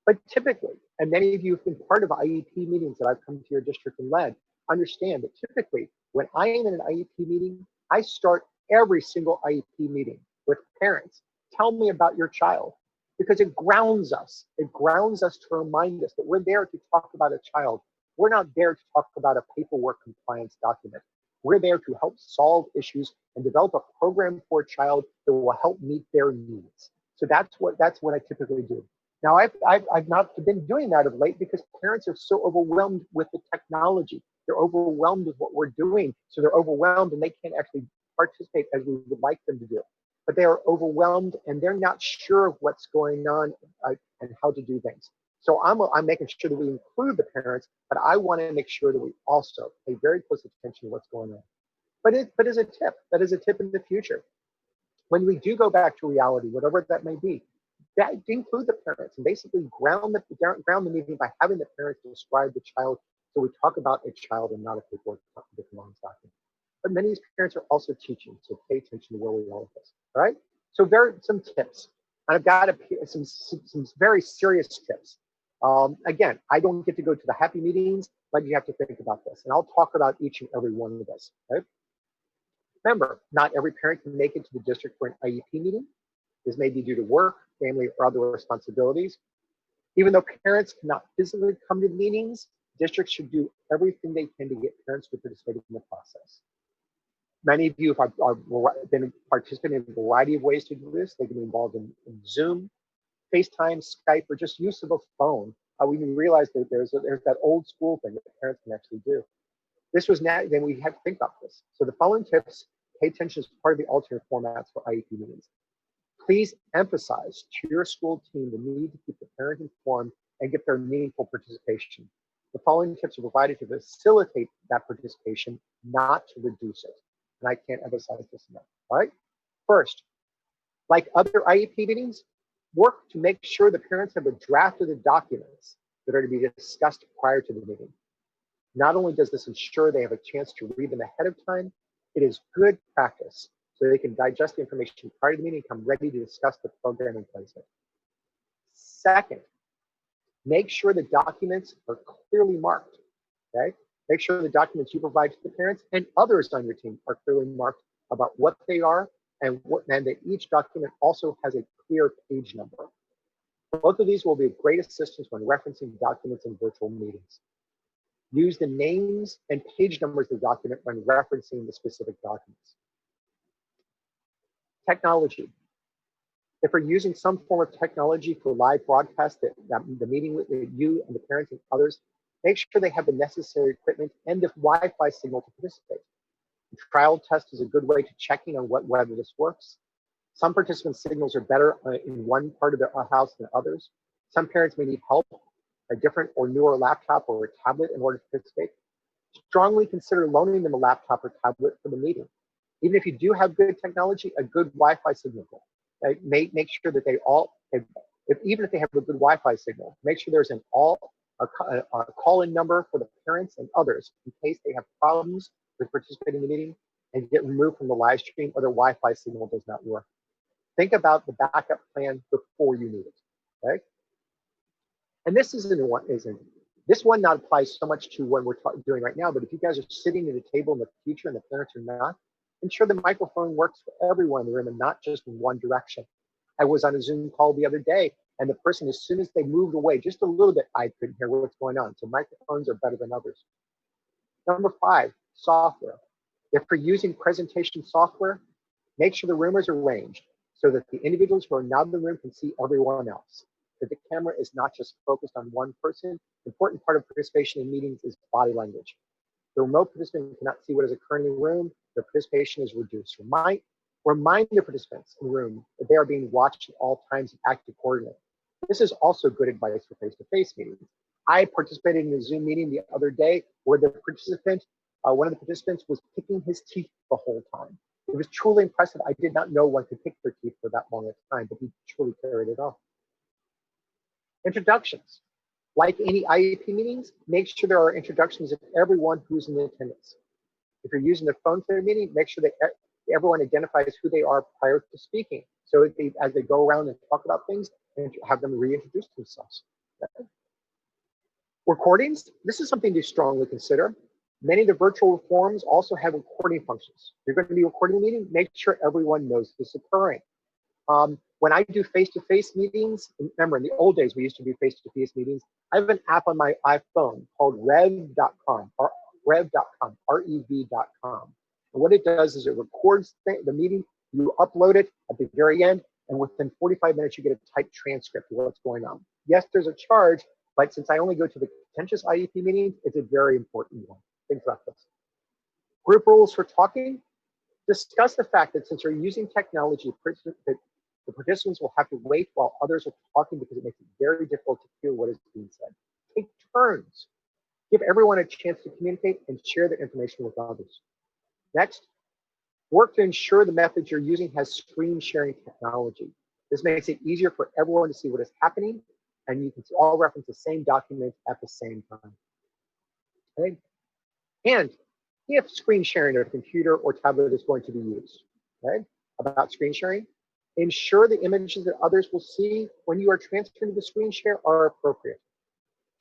But typically, and many of you have been part of IEP meetings that I've come to your district and led, understand that typically when I am in an IEP meeting, I start every single IEP meeting with parents. Tell me about your child, because it grounds us. It grounds us to remind us that we're there to talk about a child. We're not there to talk about a paperwork compliance document. We're there to help solve issues and develop a program for a child that will help meet their needs. So that's what I typically do. Now, I've not been doing that of late because parents are so overwhelmed with the technology. They're overwhelmed with what we're doing. So they're overwhelmed and they can't actually participate as we would like them to do. But they are overwhelmed and they're not sure of what's going on and how to do things. So I'm making sure that we include the parents, but I want to make sure that we also pay very close attention to what's going on. But as a tip, that is a tip in the future. When we do go back to reality, whatever that may be, that include the parents and basically ground the meeting by having the parents describe the child. So we talk about a child and not a paperwork document. But many of these parents are also teaching, so pay attention to where we are with this. All right. So some tips, and I've got some very serious tips. Again, I don't get to go to the happy meetings, but you have to think about this. And I'll talk about each and every one of this. Okay? Remember, not every parent can make it to the district for an IEP meeting. This may be due to work, family, or other responsibilities. Even though parents cannot physically come to the meetings, districts should do everything they can to get parents to participate in the process. Many of you have been participating in a variety of ways to do this. They can be involved in Zoom, FaceTime, Skype, or just use of a phone. We realize that there's that old school thing that parents can actually do. This was now, then we have to think about this. So the following tips, pay attention as part of the alternate formats for IEP meetings. Please emphasize to your school team the need to keep the parent informed and get their meaningful participation. The following tips are provided to facilitate that participation, not to reduce it. And I can't emphasize this enough. All right. First, like other IEP meetings, work to make sure the parents have a draft of the documents that are to be discussed prior to the meeting. Not only does this ensure they have a chance to read them ahead of time, it is good practice so they can digest the information prior to the meeting and come ready to discuss the programming placement. Second, make sure the documents are clearly marked. Okay? Make sure the documents you provide to the parents and others on your team are clearly marked about what they are and that each document also has a clear page number. Both of these will be of great assistance when referencing documents in virtual meetings. Use the names and page numbers of the document when referencing the specific documents. Technology. If we're using some form of technology for live broadcast, the meeting with you and the parents and others, make sure they have the necessary equipment and the Wi-Fi signal to participate. The trial test is a good way to checking on whether this works. Some participants' signals are better in one part of their house than others. Some parents may need help, a different or newer laptop or a tablet in order to participate. Strongly consider loaning them a laptop or tablet for the meeting. Even if you do have good technology, a good Wi-Fi signal. Make sure that they all, even if they have a good Wi-Fi signal, make sure there's a call-in number for the parents and others in case they have problems with participating in the meeting and get removed from the live stream or their Wi-Fi signal does not work. Think about the backup plan before you need it. Okay? And this this one not applies so much to what we're doing right now, but if you guys are sitting at a table in the future and the parents are not, ensure the microphone works for everyone in the room and not just in one direction. I was on a Zoom call the other day, and the person, as soon as they moved away just a little bit, I couldn't hear what's going on. So microphones are better than others. Number 5, software. If we're using presentation software, make sure the room is arranged so that the individuals who are not in the room can see everyone else. That the camera is not just focused on one person. The important part of participation in meetings is body language. The remote participant cannot see what is occurring in the room. Their participation is reduced. Remind the participants in the room that they are being watched at all times and act accordingly. This is also good advice for face-to-face meetings. I participated in a Zoom meeting the other day where the participant, one of the participants was picking his teeth the whole time. It was truly impressive. I did not know one could pick their teeth for that long a time, but he truly carried it off. Introductions. Like any IEP meetings, make sure there are introductions of everyone who's in attendance. If you're using the phone for the meeting, make sure that everyone identifies who they are prior to speaking. So as they go around and talk about things, and have them reintroduce themselves. Okay. Recordings, this is something to strongly consider. Many of the virtual forums also have recording functions. If you're going to be recording a meeting, make sure everyone knows this is occurring. When I do face-to-face meetings, remember in the old days we used to do face-to-face meetings, I have an app on my iPhone called rev.com, or rev.com, rev.com. And what it does is it records the meeting, you upload it at the very end, and within 45 minutes you get a typed transcript of what's going on. Yes, there's a charge, but since I only go to the contentious IEP meetings, it's a very important one. Think about this. Group rules for talking. Discuss the fact that since you're using technology, the participants will have to wait while others are talking because it makes it very difficult to hear what is being said. Take turns. Give everyone a chance to communicate and share the information with others. Next, work to ensure the method you're using has screen sharing technology. This makes it easier for everyone to see what is happening, and you can all reference the same document at the same time. Okay? And if screen sharing on a computer or tablet is going to be used, okay? About screen sharing, ensure the images that others will see when you are transferring to the screen share are appropriate.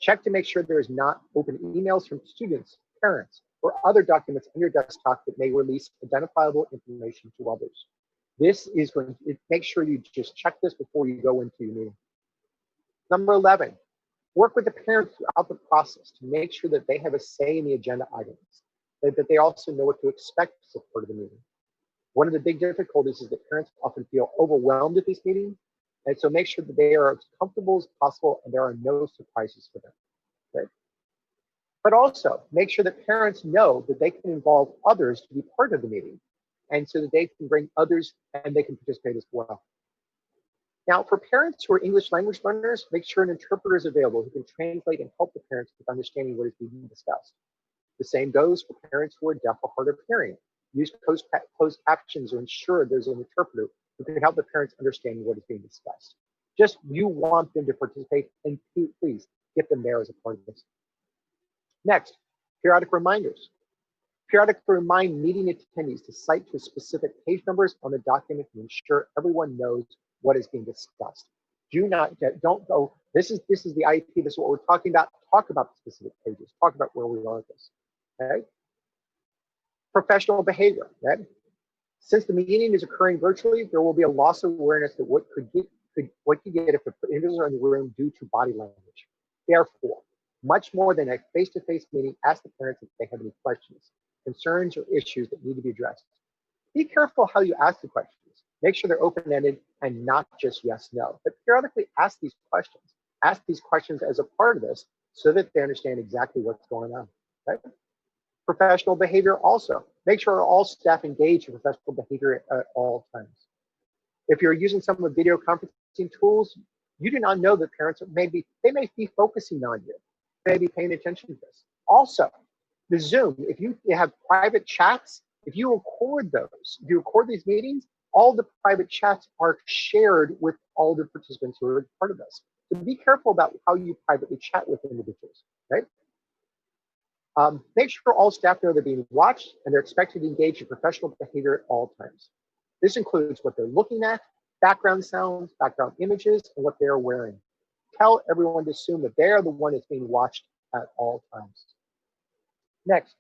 Check to make sure there is not open emails from students, parents, or other documents on your desktop that may release identifiable information to others. This is going to make sure you just check this before you go into your meeting. Number 11, work with the parents throughout the process to make sure that they have a say in the agenda items, that they also know what to expect as a part of the meeting. One of the big difficulties is that parents often feel overwhelmed at these meetings, and so make sure that they are as comfortable as possible and there are no surprises for them. Okay? But also make sure that parents know that they can involve others to be part of the meeting, and so that they can bring others and they can participate as well. Now, for parents who are English language learners, make sure an interpreter is available who can translate and help the parents with understanding what is being discussed. The same goes for parents who are deaf or hard of hearing. Use closed captions or ensure there's an interpreter who can help the parents understand what is being discussed. Just you want them to participate, and please get them there as a part of this. Next, periodic reminders. Periodically remind meeting attendees to cite to specific page numbers on the document to ensure everyone knows what is being discussed. Don't go, this is the IEP, this is what we're talking about. Talk about the specific pages, talk about where we are with this. Okay? Professional behavior. Okay? Since the meeting is occurring virtually, there will be a loss of awareness that what you get if the individuals are in the room due to body language. Therefore, much more than a face-to-face meeting, ask the parents if they have any questions, concerns, or issues that need to be addressed. Be careful how you ask the questions. Make sure they're open-ended and not just yes, no, but periodically ask these questions. Ask these questions as a part of this so that they understand exactly what's going on. Right? Professional behavior also. Make sure all staff engage in professional behavior at all times. If you're using some of the video conferencing tools, you do not know that parents may be focusing on you. They may be paying attention to this. Also, the Zoom, if you have private chats, if you record those, if you record these meetings, all the private chats are shared with all the participants who are part of this. So be careful about how you privately chat with individuals, right? Make sure all staff know they're being watched and they're expected to engage in professional behavior at all times. This includes what they're looking at, background sounds, background images, and what they're wearing. Tell everyone to assume that they're the one that's being watched at all times. Next,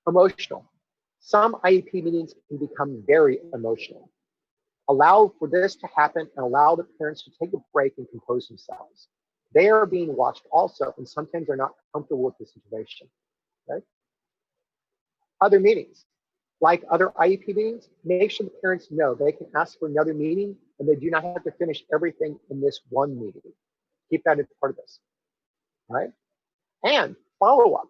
emotional. Some IEP meetings can become very emotional. Allow for this to happen and allow the parents to take a break and compose themselves. They are being watched also, and sometimes they're not comfortable with the situation. Okay? Other meetings, like other IEP meetings, make sure the parents know they can ask for another meeting and they do not have to finish everything in this one meeting. Keep that as part of this. All right? And follow up,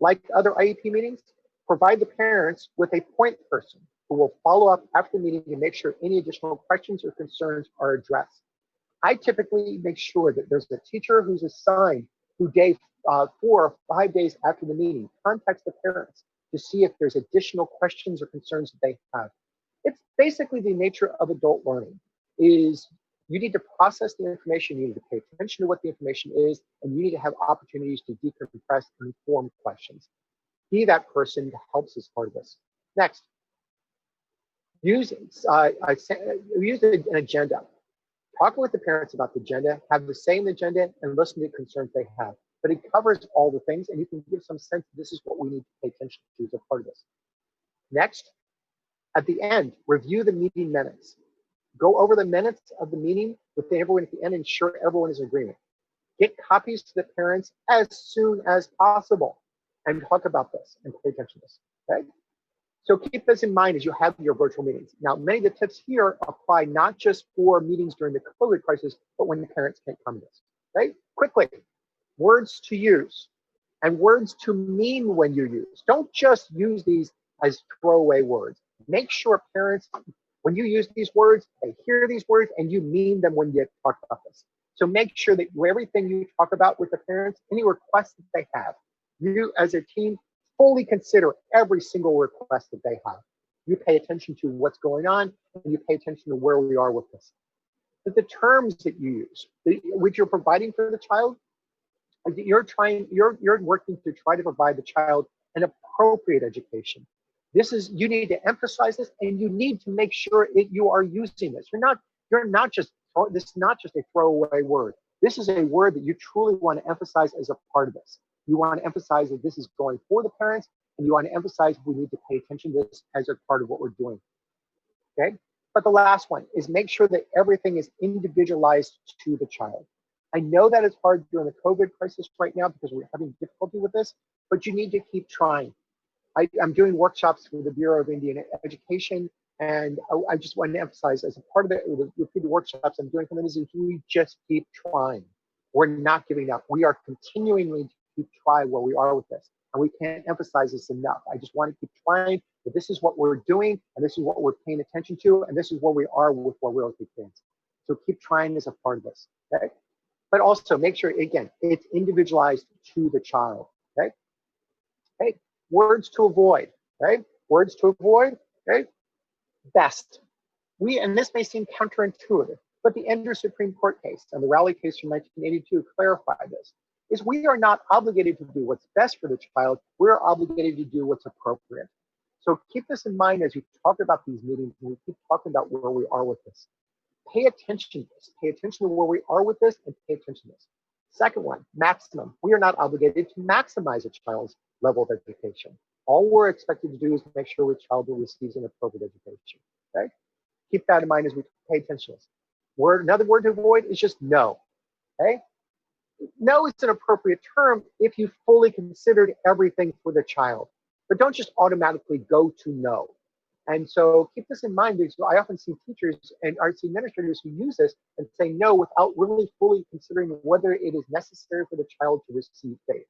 like other IEP meetings, provide the parents with a point person who will follow up after the meeting to make sure any additional questions or concerns are addressed. I typically make sure that there's a teacher who's assigned who 4 or 5 days after the meeting contacts the parents to see if there's additional questions or concerns that they have. It's basically the nature of adult learning is you need to process the information, you need to pay attention to what the information is, and you need to have opportunities to decompress and inform questions. Be that person that helps as part of this. Next, use an agenda. Talk with the parents about the agenda, have the same agenda, and listen to the concerns they have. But it covers all the things, and you can give some sense this is what we need to pay attention to as a part of this. Next, at the end, review the meeting minutes. Go over the minutes of the meeting with everyone at the end, ensure everyone is in agreement. Get copies to the parents as soon as possible and talk about this and pay attention to this, okay? So keep this in mind as you have your virtual meetings. Now, many of the tips here apply not just for meetings during the COVID crisis, but when the parents can't come to this, right? Quickly, words to use and words to mean when you use. Don't just use these as throwaway words. Make sure parents, when you use these words, they hear these words and you mean them when you talk about this. So make sure that everything you talk about with the parents, any requests that they have, you as a team fully consider every single request that they have. You pay attention to what's going on and you pay attention to where we are with this. But the terms that you use, which you're providing for the child, you're working to try to provide the child an appropriate education. You need to emphasize this and you need to make sure you are using this. This is not just a throwaway word. this is a word that you truly want to emphasize as a part of this. You want to emphasize that this is going for the parents, and you want to emphasize we need to pay attention to this as a part of what we're doing. Okay? But the last one is make sure that everything is individualized to the child. I know that it's hard during the COVID crisis right now because we're having difficulty with this, but you need to keep trying. I'm doing workshops for the Bureau of Indian Education, and I just want to emphasize as a part of the repeated workshops I'm doing for them is we just keep trying. We're not giving up. We are continuing to keep trying where we are with this. And we can't emphasize this enough. I just want to keep trying, but this is what we're doing, and this is what we're paying attention to, and this is where we are with what we're looking. So keep trying as a part of this, okay? But also make sure, again, it's individualized to the child, okay? Okay, words to avoid, okay? Words to avoid, okay? Best. And this may seem counterintuitive, but the Ender Supreme Court case and the Rowley case from 1982 clarified this, is we are not obligated to do what's best for the child, we're obligated to do what's appropriate. So keep this in mind as you talk about these meetings and we keep talking about where we are with this. Pay attention to this, pay attention to where we are with this and pay attention to this. Second one, maximum. We are not obligated to maximize a child's level of education. All we're expected to do is make sure the child receives an appropriate education, okay? Keep that in mind as we pay attention to this. Another word to avoid is just no, okay? No is an appropriate term if you fully considered everything for the child, but don't just automatically go to no. And so keep this in mind because I often see teachers and I see administrators who use this and say no without really fully considering whether it is necessary for the child to receive faith.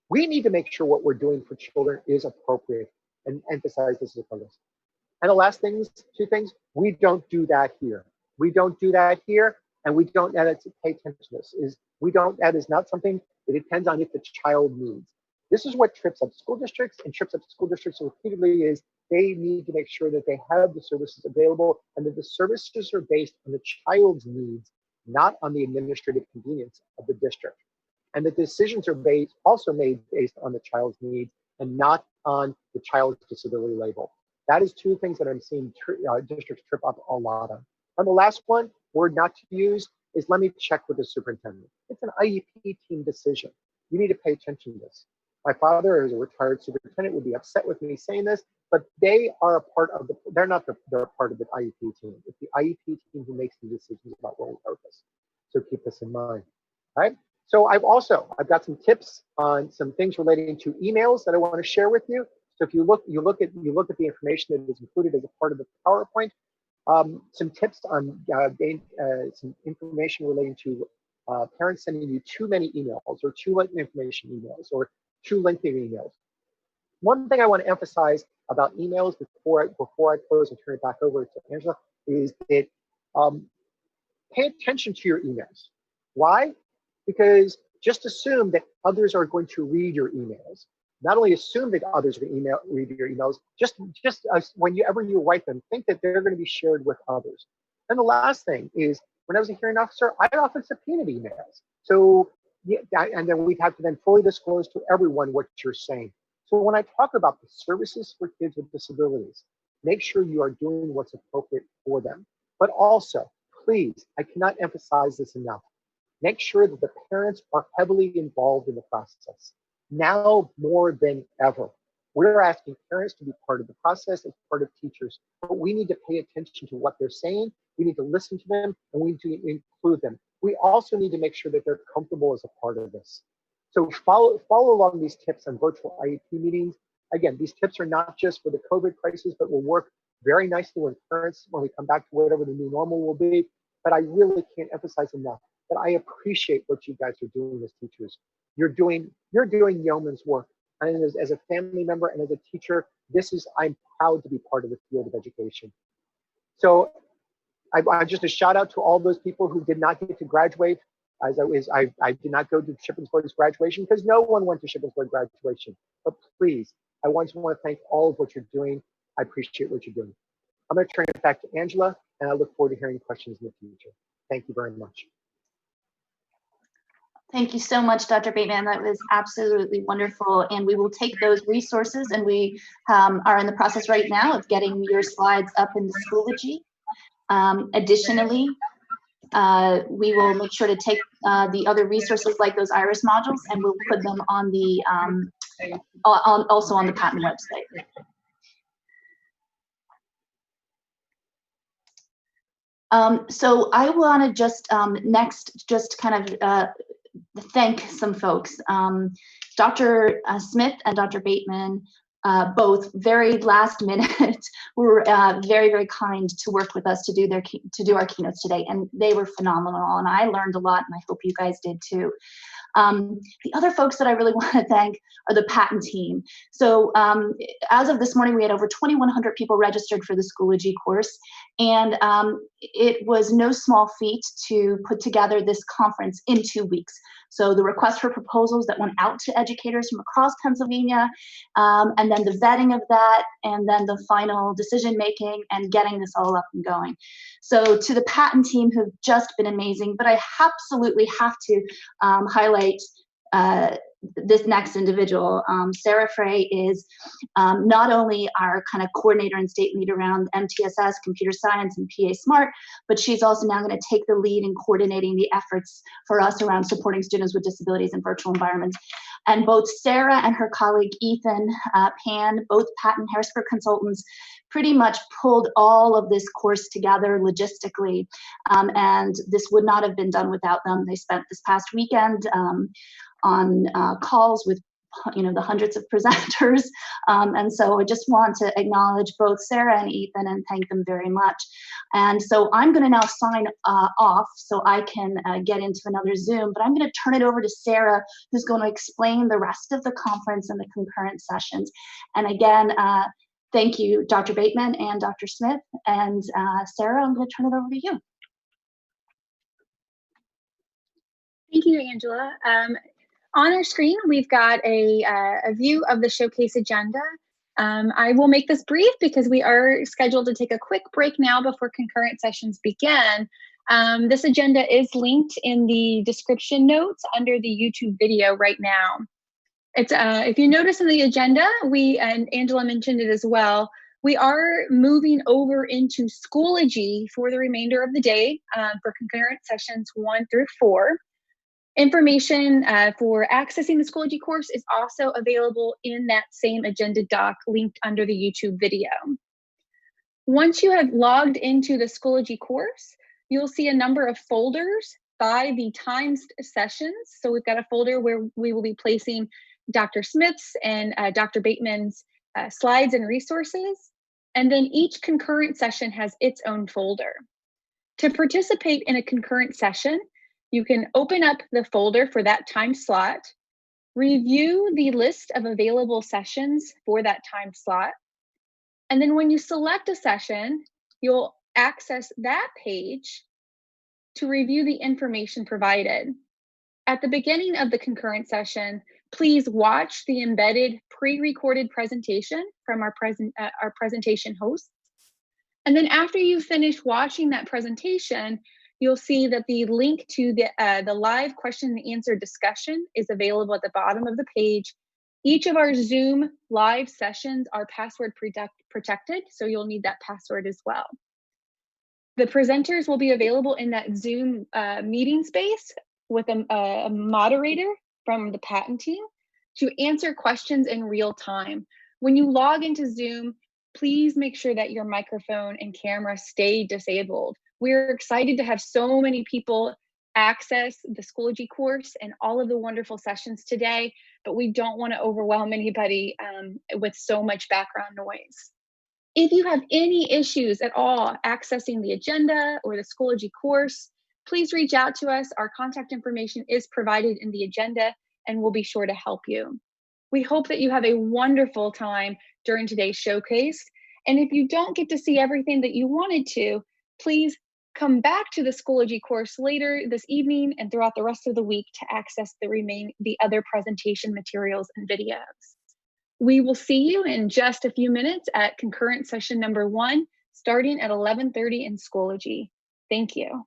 We need to make sure what we're doing for children is appropriate and emphasize this as a part of this. And the last things, two things, we don't do that here. We don't do that here, and we don't pay attention to this. That is not something that depends on if the child needs. This is what trips up school districts, and trips up school districts repeatedly is they need to make sure that they have the services available and that the services are based on the child's needs, not on the administrative convenience of the district. And the decisions are also made based on the child's needs and not on the child's disability label. That is two things that I'm seeing districts trip up a lot on. And the last one, word not to use, is let me check with the superintendent. It's an IEP team decision. You need to pay attention to this. My father, as a retired superintendent, would be upset with me saying this, but they are a part of they're a part of the IEP team. It's the IEP team who makes the decisions about where we focus. So keep this in mind, all right? So I've got some tips on some things relating to emails that I want to share with you. So if you look at the information that is included as a part of the PowerPoint, some tips on some information relating to parents sending you too many emails or too much information emails or too lengthy emails. One thing I want to emphasize about emails before I close and turn it back over to Angela is that pay attention to your emails. Why? Because just assume that others are going to read your emails. Not only assume that others will read your emails, just whenever you write them, think that they're going to be shared with others. And the last thing is, when I was a hearing officer, I often subpoenaed emails. So, yeah, and then we'd have to then fully disclose to everyone what you're saying. So when I talk about the services for kids with disabilities, make sure you are doing what's appropriate for them. But also, please, I cannot emphasize this enough. Make sure that the parents are heavily involved in the process. Now more than ever, we're asking parents to be part of the process as part of teachers, but we need to pay attention to what they're saying. We need to listen to them and we need to include them. We also need to make sure that they're comfortable as a part of this. So follow along these tips on virtual IEP meetings. Again, these tips are not just for the COVID crisis, but will work very nicely with parents when we come back to whatever the new normal will be. But I really can't emphasize enough that I appreciate what you guys are doing as teachers. You're doing yeoman's work. And as a family member and as a teacher, I'm proud to be part of the field of education. So I just a shout out to all those people who did not get to graduate. I did not go to Shippensburg's graduation because no one went to Shippensburg graduation. But please, I want to thank all of what you're doing. I appreciate what you're doing. I'm going to turn it back to Angela, and I look forward to hearing questions in the future. Thank you very much. Thank you so much, Dr. Bateman. That was absolutely wonderful. And we will take those resources, and we are in the process right now of getting your slides up in the Schoology. Additionally, We will make sure to take the other resources like those IRIS modules, and we'll put them on the also on the patent website. So I want to just next just kind of thank some folks. Dr. Smith and Dr. Bateman, both very last minute, were very, very kind to work with us to do our keynotes today, and they were phenomenal, and I learned a lot, and I hope you guys did too. The other folks that I really want to thank are the patent team. So as of this morning, we had over 2,100 people registered for the Schoology course, and it was no small feat to put together this conference in 2 weeks. So the request for proposals that went out to educators from across Pennsylvania, and then the vetting of that, and then the final decision making and getting this all up and going. So to the patent team who've just been amazing, but I absolutely have to highlight this next individual. Sarah Frey is not only our kind of coordinator and state lead around MTSS, computer science, and PA Smart, but she's also now going to take the lead in coordinating the efforts for us around supporting students with disabilities in virtual environments. And both Sarah and her colleague Ethan Pan, both patent Harrisburg consultants, pretty much pulled all of this course together logistically, and this would not have been done without them. They spent this past weekend on calls with the hundreds of presenters, and so I just want to acknowledge both Sarah and Ethan and thank them very much. And so I'm going to now sign off so I can get into another Zoom, but I'm going to turn it over to Sarah, who's going to explain the rest of the conference and the concurrent sessions. And again, thank you, Dr. Bateman and Dr. Smith. And Sarah, I'm going to turn it over to you. Thank you, Angela. On our screen, we've got a view of the showcase agenda. I will make this brief because we are scheduled to take a quick break now before concurrent sessions begin. This agenda is linked in the description notes under the YouTube video right now. It's if you notice in the agenda, and Angela mentioned it as well, we are moving over into Schoology for the remainder of the day for concurrent sessions 1 through 4. Information for accessing the Schoology course is also available in that same agenda doc linked under the YouTube video. Once you have logged into the Schoology course, you'll see a number of folders by the timed sessions. So we've got a folder where we will be placing Dr. Smith's and Dr. Bateman's slides and resources. And then each concurrent session has its own folder. To participate in a concurrent session, you can open up the folder for that time slot, review the list of available sessions for that time slot, and then when you select a session, you'll access that page to review the information provided. At the beginning of the concurrent session, please watch the embedded pre-recorded presentation from our presentation hosts. And then after you finish watching that presentation, you'll see that the link to the live question and answer discussion is available at the bottom of the page. Each of our Zoom live sessions are password protected, so you'll need that password as well. The presenters will be available in that Zoom meeting space with a moderator from the patent team to answer questions in real time. When you log into Zoom, please make sure that your microphone and camera stay disabled. We're excited to have so many people access the Schoology course and all of the wonderful sessions today, but we don't want to overwhelm anybody with so much background noise. If you have any issues at all accessing the agenda or the Schoology course, please reach out to us. Our contact information is provided in the agenda, and we'll be sure to help you. We hope that you have a wonderful time during today's showcase. And if you don't get to see everything that you wanted to, please come back to the Schoology course later this evening and throughout the rest of the week to access the other presentation materials and videos. We will see you in just a few minutes at concurrent session number 1, starting at 11:30 in Schoology. Thank you.